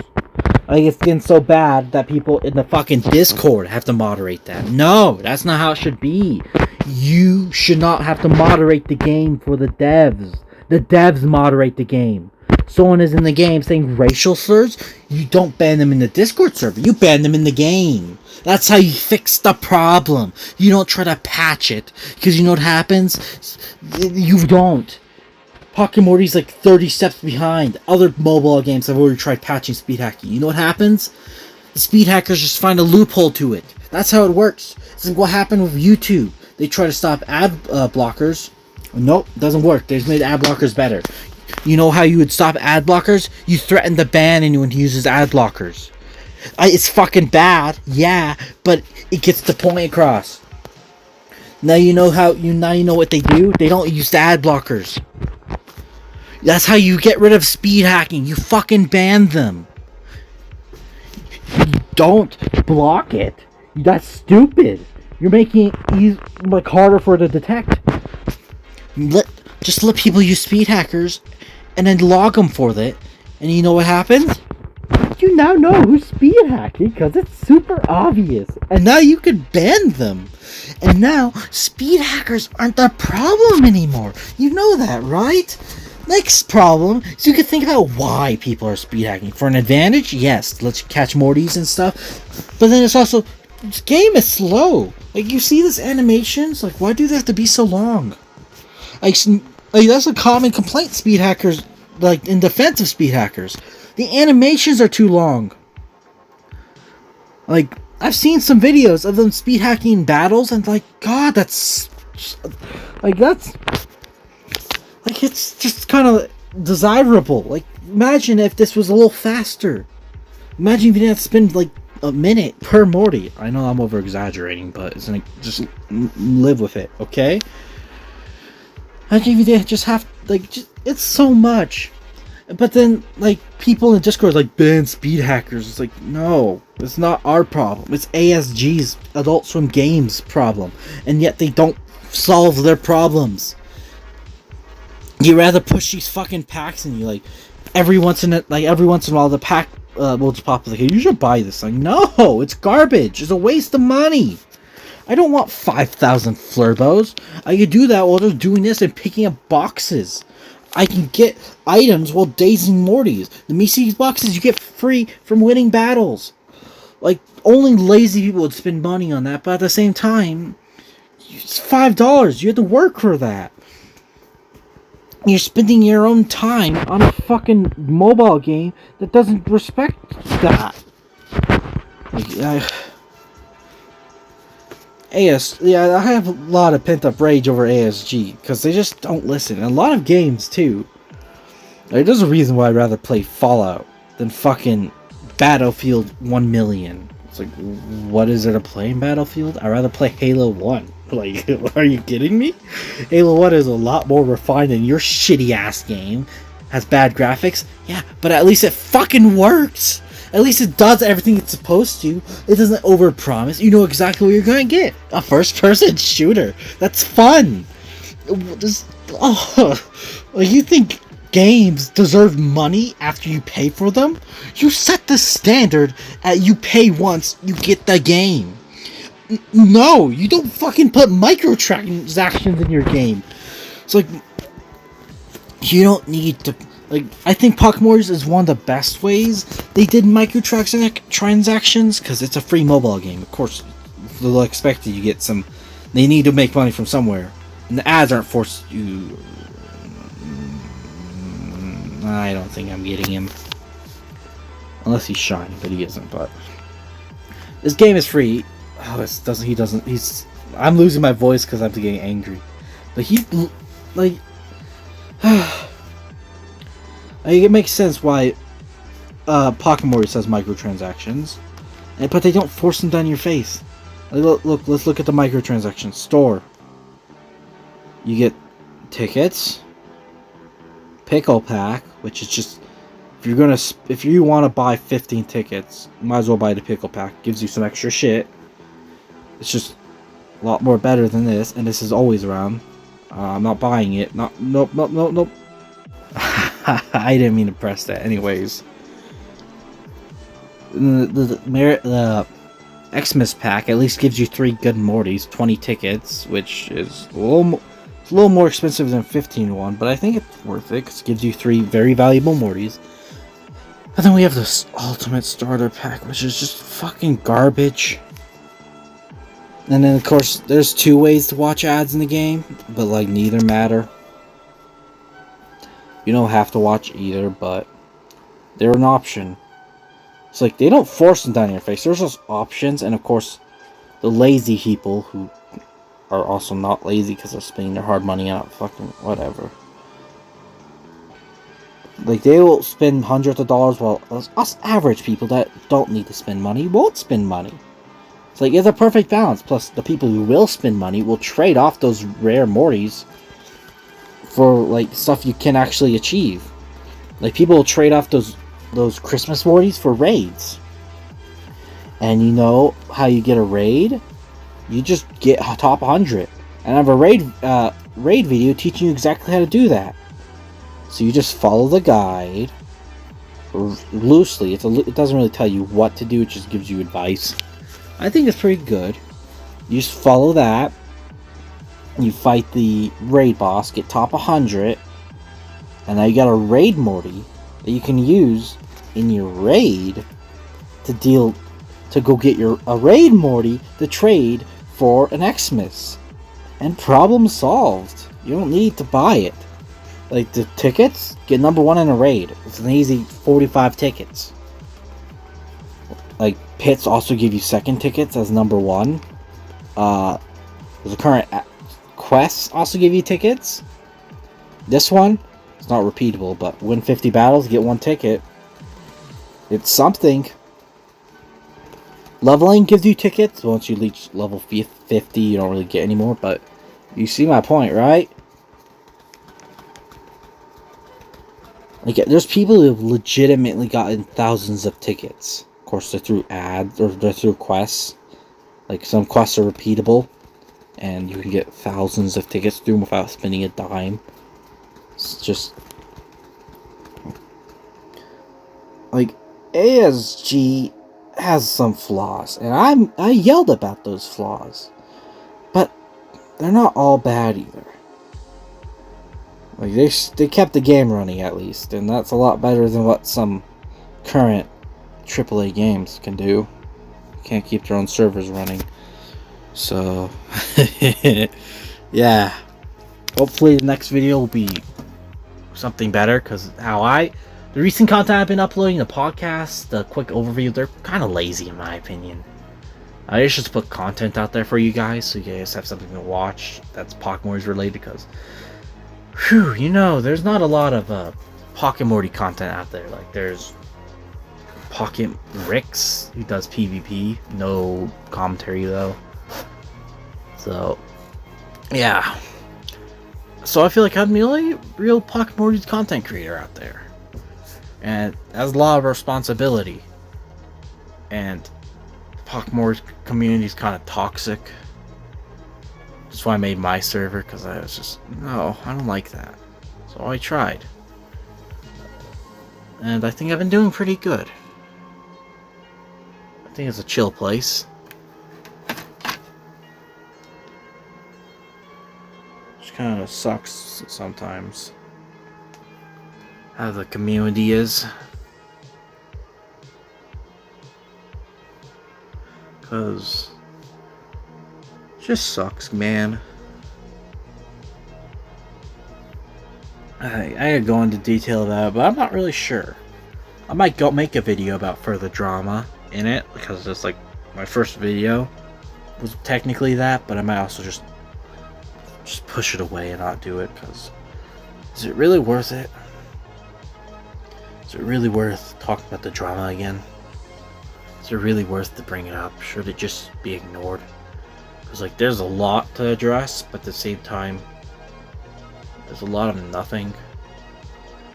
Like, it's getting so bad that people in the fucking Discord have to moderate that. No, that's not how it should be. You should not have to moderate the game for the devs. The devs moderate the game. Someone is in the game saying racial slurs, you don't ban them in the Discord server. You ban them in the game. That's how you fix the problem. You don't try to patch it. Because you know what happens? You don't. Pocket Morty's like 30 steps behind. Other mobile games have already tried patching speed hacking. You know what happens? The speed hackers just find a loophole to it. That's how it works. This is what happened with YouTube. They try to stop ad blockers. Nope, doesn't work. They've made ad blockers better. You know how you would stop ad blockers? You threaten to ban anyone who uses ad blockers. It's fucking bad, yeah, but it gets the point across. Now you know what they do? They don't use the ad blockers. That's how you get rid of speed hacking. You fucking ban them. don't block it. That's stupid. You're making it like harder for it to detect. Just let people use speed hackers and then log them for it. And you know what happens? You now know who's speed hacking because it's super obvious. And now you can ban them. And now speed hackers aren't the problem anymore. You know that, right? Next problem is you can think about why people are speed hacking. For an advantage, yes, let's catch Mortys and stuff. But then it's also, this game is slow. Like, you see this animations? Like, why do they have to be so long? Like that's a common complaint speed hackers, like, in defense of speed hackers. The animations are too long. Like, I've seen some videos of them speed hacking battles, and like, God, that's... Like, it's just kind of desirable. Like, imagine if this was a little faster. Imagine if you didn't have to spend, like, a minute per Morty. I know I'm over-exaggerating, but it's like, just live with it, okay? Imagine if you didn't just have, like, it's so much. But then, like, people in Discord are like, ban speed hackers. It's like, no, it's not our problem. It's ASG's, Adult Swim Games, problem. And yet they don't solve their problems. You rather push these fucking packs and you, like, every once in a while the pack will just pop up like, hey, you should buy this. Like, no, it's garbage. It's a waste of money. I don't want 5,000 Flurbos. I could do that while just doing this and picking up boxes. I can get items while dazing Mortys. The Mises boxes you get free from winning battles. Like, only lazy people would spend money on that, but at the same time, it's $5. You have to work for that. You're spending your own time on a fucking mobile game that doesn't respect that. Like, I have a lot of pent-up rage over ASG, because they just don't listen. And a lot of games, too. Like, there's a reason why I'd rather play Fallout than fucking Battlefield 1 million. It's like, what is there to play in Battlefield? I'd rather play Halo 1. Like, are you kidding me? Halo 1 is a lot more refined than your shitty-ass game. Has bad graphics? Yeah, but at least it fucking works! At least it does everything it's supposed to. It doesn't overpromise. You know exactly what you're gonna get. A first-person shooter. That's fun. You think games deserve money after you pay for them? You set the standard at you pay once, you get the game. No, you don't fucking put microtransactions in your game. It's like, you don't need to... Like, I think Mortys is one of the best ways they did microtransactions, because it's a free mobile game. Of course, they'll expect you get some... They need to make money from somewhere. And the ads aren't forced you... I don't think I'm getting him. Unless he's shiny, but he isn't, but... This game is free. Oh, he's... I'm losing my voice because I'm getting angry. But like... It makes sense why Mortys has microtransactions, but they don't force them down your face. Like, look, let's look at the microtransactions. Store. You get tickets, pickle pack, which is just if you want to buy 15 tickets, you might as well buy the pickle pack. Gives you some extra shit. It's just a lot more better than this, and this is always around. I'm not buying it. Nope. I didn't mean to press that. Anyways, the Xmas pack at least gives you 3 good Mortys, 20 tickets, which is a little more expensive than 15 one, but I think it's worth it because it gives you 3 very valuable Mortys. And then we have this Ultimate Starter Pack, which is just fucking garbage. And then, of course, there's 2 ways to watch ads in the game, but like neither matter. You don't have to watch either, but they're an option. It's like, they don't force them down your face. There's those options, and of course, the lazy people who are also not lazy because they're spending their hard money on fucking whatever. Like, they will spend hundreds of dollars, while us average people that don't need to spend money won't spend money. It's like, it's a perfect balance. Plus, the people who will spend money will trade off those rare Mortys for, like, stuff you can actually achieve. Like, people will trade off those Christmas Mortys for raids. And you know how you get a raid? You just get top 100. And I have a raid video teaching you exactly how to do that. So you just follow the guide loosely. It doesn't really tell you what to do, it just gives you advice. I think it's pretty good. You just follow that. You fight the raid boss, get top 100, and now you got a raid Morty that you can use in your raid to go get a raid Morty to trade for an Xmas. And problem solved. You don't need to buy it. Like the tickets, get number 1 in a raid. It's an easy 45 tickets. Like pits also give you second tickets as number 1. The current quests also give you tickets. This one, it's not repeatable, but win 50 battles, get 1 ticket. It's something. Leveling gives you tickets. Once you reach level 50, you don't really get any more, but you see my point, right? Like, there's people who have legitimately gotten thousands of tickets. Of course, they're through ads, or they're through quests. Like, some quests are repeatable, and you can get thousands of tickets through them without spending a dime. It's just... like, ASG has some flaws, and I yelled about those flaws. But they're not all bad either. Like, they kept the game running at least, and that's a lot better than what some current AAA games can do. Can't keep their own servers running. So, yeah. Hopefully the next video will be something better, because the recent content I've been uploading, the podcast, the quick overview, they're kind of lazy in my opinion. I just put content out there for you guys, so you guys have something to watch that's Pocket Mortys related, because, whew, you know, there's not a lot of Pocket Morty content out there. Like, there's Pocket Ricks, who does PvP, no commentary though. So, yeah. So I feel like I'm the only real Pocket Mortys content creator out there. And it has a lot of responsibility. And Pocket Mortys community is kind of toxic. That's why I made my server, because I was just, no, I don't like that. So I tried. And I think I've been doing pretty good. I think it's a chill place. Which kind of sucks sometimes. How the community is. Because it just sucks, man. I could go into detail about it, but I'm not really sure. I might go make a video about further drama in it, because it's like my first video was technically that, but I might also just push it away and not do it, because is it really worth it? Is it really worth talking about the drama again? Is it really worth to bring it up? Should it just be ignored? Because, like, there's a lot to address, but at the same time, there's a lot of nothing.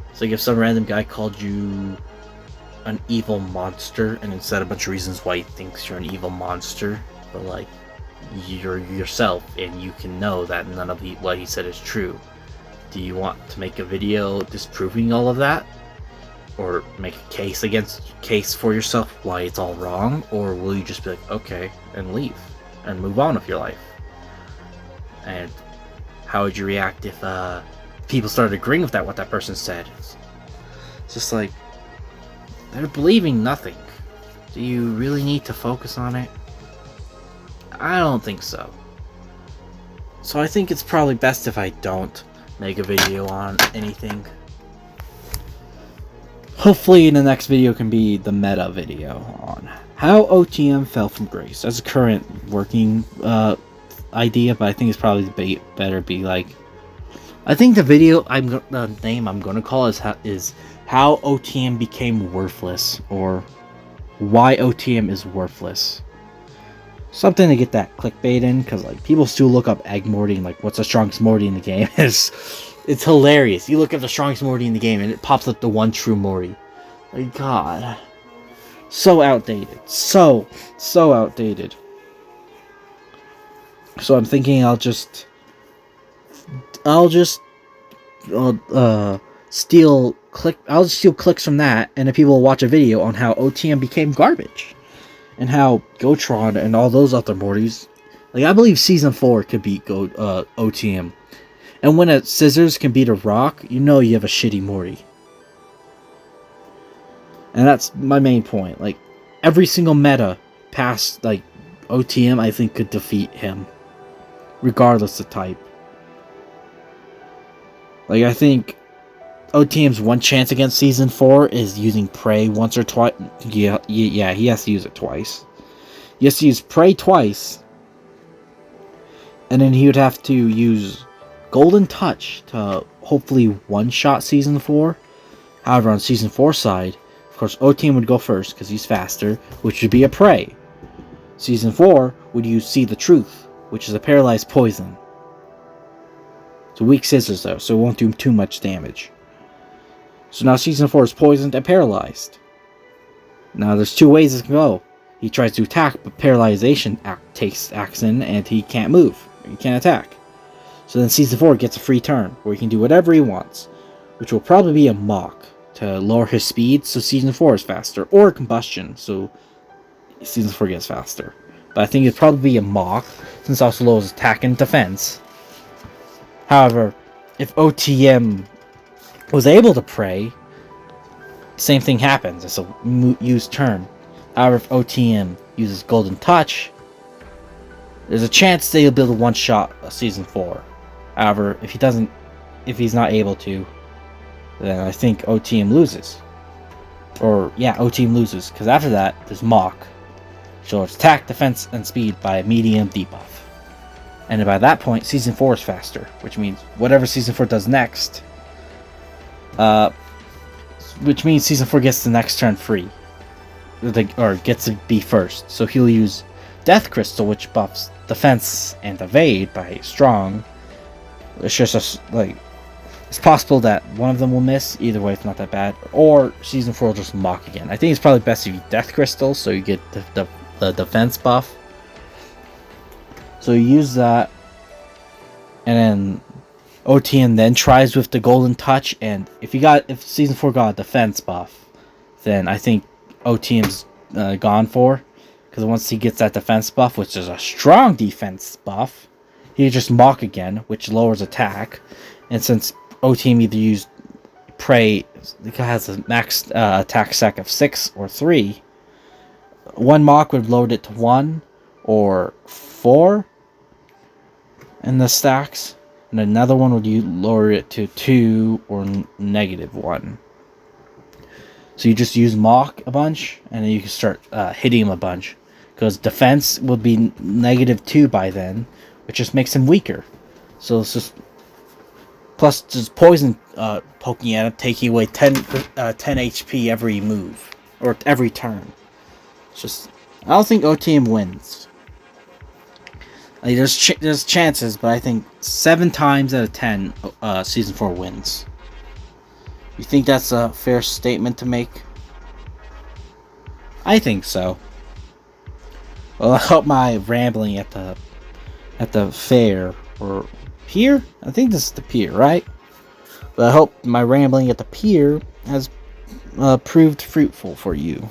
It's like if some random guy called you an evil monster, and then said a bunch of reasons why he thinks you're an evil monster, but, like, you're yourself, and you can know that none of what he said is true. Do you want to make a video disproving all of that? Or make a case for yourself why it's all wrong? Or will you just be like, okay, and leave and move on with your life? And how would you react if people started agreeing with what that person said? It's just like, they're believing nothing. Do you really need to focus on it? I don't think so. So I think it's probably best if I don't make a video on anything. Hopefully the next video can be the meta video on how OTM fell from grace. That's a current working idea, but I think it's probably better be like, I think the video the name I'm gonna call is how OTM became worthless, or why OTM is worthless. Something to get that clickbait in, because, like, people still look up Egg Morty and, like, what's the strongest Morty in the game? It's hilarious. You look up the strongest Morty in the game and it pops up the one true Morty. Like, God. So outdated. So outdated. So I'm thinking I'll just steal clicks from that, and then people will watch a video on how OTM became garbage, and how Gotron and all those other Mortys. Like, I believe Season 4 could beat OTM. And when a scissors can beat a rock, you know you have a shitty Morty. And that's my main point. Like, every single meta past, like, OTM, I think could defeat him. Regardless of type. Like, I think OTM's one chance against Season 4 is using Prey once or twice. Yeah, he has to use it twice. He has to use Prey twice. And then he would have to use Golden Touch to hopefully one-shot Season 4. However, on Season 4 side, of course, OTM would go first because he's faster, which would be a Prey. Season 4 would use See the Truth, which is a paralyzed poison. It's a weak scissors though, so it won't do too much damage. So now Season 4 is poisoned and paralyzed. Now there's two ways it can go. He tries to attack, but paralyzation takes action and he can't move. He can't attack. So then Season 4 gets a free turn, where he can do whatever he wants, which will probably be a Mock, to lower his speed so Season 4 is faster, or Combustion, so Season 4 gets faster. But I think it'd probably be a Mock, since it also lowers attack and defense. However, if OTM was able to Prey, same thing happens. It's a used turn. However, if OTM uses Golden Touch, there's a chance they'll be able to one-shot a Season 4. However, if he's not able to, then I think OTM loses. Or, yeah, OTM loses, because after that, there's Mock. So it's attack, defense, and speed by a medium debuff. And by that point, Season 4 is faster, which means whatever Season 4 does next, which means Season 4 gets the next turn free. Or gets to be first. So he'll use Death Crystal, which buffs defense and evade by strong. It's just it's possible that one of them will miss. Either way, it's not that bad. Or Season 4 will just Mock again. I think it's probably best if you Death Crystal, so you get the defense buff. So you use that, and then OTM then tries with the Golden Touch, and if Season 4 got a defense buff, then I think OTM's gone for, because once he gets that defense buff, which is a strong defense buff, he just Mock again, which lowers attack, and since OTM either used Prey, it has a max attack stack of 6 or 3, one Mock would load it to 1 or 4 in the stacks, and another one would lower it to 2 or -1. So you just use Mock a bunch, and then you can start hitting him a bunch, because defense would be -2 by then, which just makes him weaker. So it's just plus just poison poking at him, taking away 10 HP every move or every turn. It's just, I don't think OTM wins. Like, there's chances, but I think 7 times out of 10, Season 4 wins. You think that's a fair statement to make? I think so. Well, I hope my rambling at the fair or pier. I think this is the pier, right? But I hope my rambling at the pier has proved fruitful for you.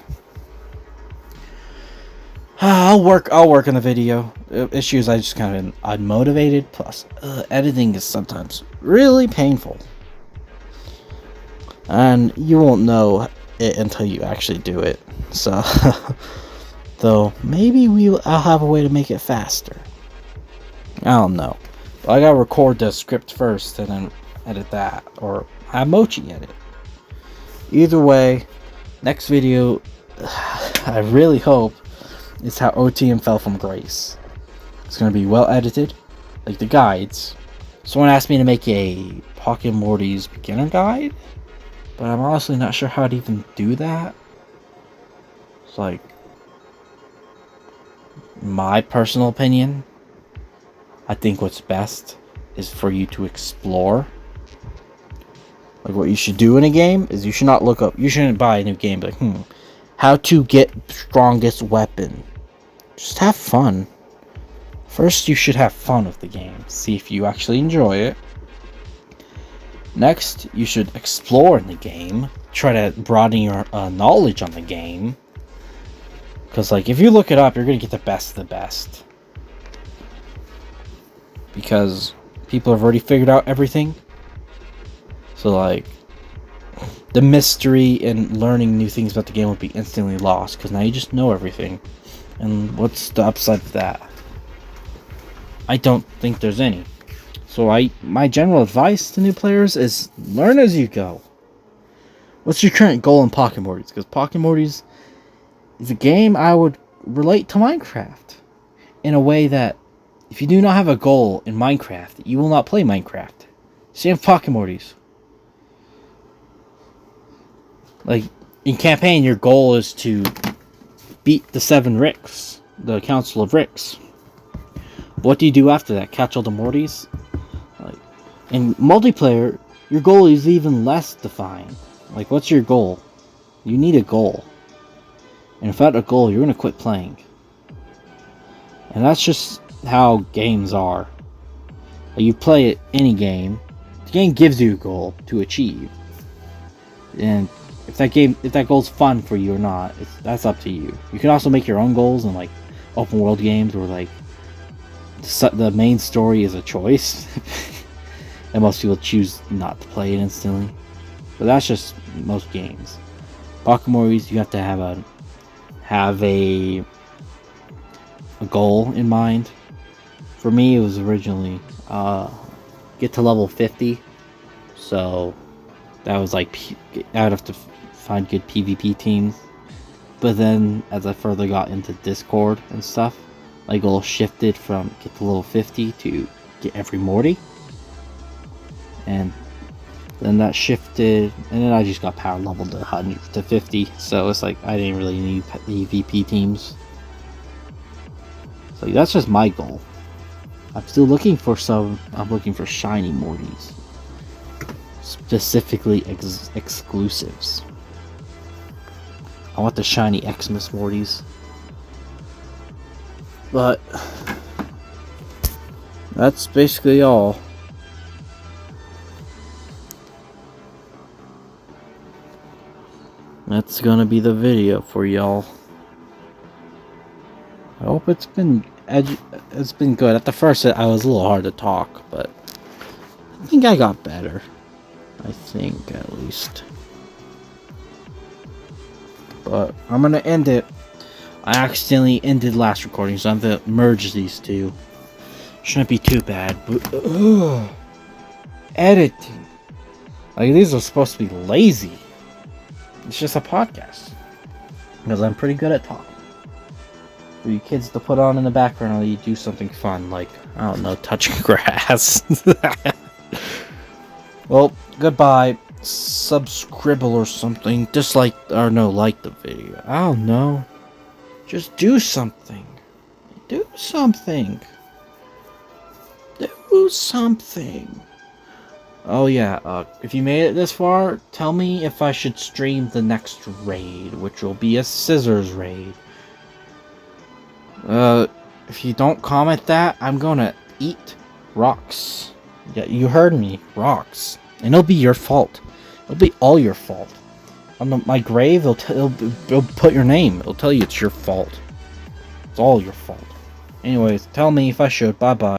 I'll work on the video. Issues, I just kind of unmotivated. Plus, editing is sometimes really painful, and you won't know it until you actually do it. So, though maybe I'll have a way to make it faster. I don't know. But I gotta record the script first and then edit that, or have Mochi edit. Either way, next video, I really hope, is how OTM fell from grace. It's going to be well edited, like the guides. Someone asked me to make a Pocket Mortys beginner guide, but I'm honestly not sure how to even do that. It's like, my personal opinion, I think what's best is for you to explore. Like, what you should do in a game is you should not look up, you shouldn't buy a new game like, how to get strongest weapon. Just have fun. First, you should have fun with the game. See if you actually enjoy it. Next, you should explore in the game. Try to broaden your knowledge on the game. Because, like, if you look it up, you're going to get the best of the best. Because people have already figured out everything. So, like, the mystery in learning new things about the game will be instantly lost. Because now you just know everything. And what's the upside of that? I don't think there's any. So my general advice to new players is learn as you go. What's your current goal in Pocket Mortys? Because Pocket Mortys is a game I would relate to Minecraft. In a way that if you do not have a goal in Minecraft, you will not play Minecraft. Same with Pocket Mortys. Like, in campaign, your goal is to beat the 7 Ricks. The Council of Ricks. What do you do after that? Catch all the Mortys? Like, in multiplayer, your goal is even less defined. Like, what's your goal? You need a goal. And without a goal, you're going to quit playing. And that's just how games are. Like, you play any game, the game gives you a goal to achieve. And if that goal's fun for you or not, that's up to you. You can also make your own goals in, like, open world games where, like, the main story is a choice. And most people choose not to play it instantly. But that's just most games. Pocket Mortys, you have to have a goal in mind. For me, it was originally get to level 50. So that was like I would have to find good PvP teams. But then as I further got into Discord and stuff, my goal shifted from get to level 50 to get every Morty. And then that shifted, and then I just got power leveled to 100 to 50. So it's like I didn't really need PvP teams. So that's just my goal. I'm still looking for I'm looking for shiny Mortys. Specifically exclusives. I want the shiny Xmas Mortys. But that's basically all. That's gonna be the video for y'all. I hope it's been good. At the first I was a little hard to talk, but I think I got better. I think, at least. But I'm gonna end it. I accidentally ended last recording, so I'm gonna merge these two. Shouldn't be too bad, but editing. Like, these are supposed to be lazy. It's just a podcast. Because I'm pretty good at talking. For you kids to put on in the background while you do something fun, like, I don't know, touching grass. Well, goodbye. Subscribe or something. Dislike, or no, like the video. I don't know. Just do something. Do something. Do something. Oh yeah, if you made it this far, tell me if I should stream the next raid, which will be a scissors raid. If you don't comment that, I'm gonna eat rocks. Yeah, you heard me. Rocks. And it'll be your fault. It'll be all your fault. On my grave, it'll put your name. It'll tell you it's your fault. It's all your fault. Anyways, tell me if I should. Bye-bye.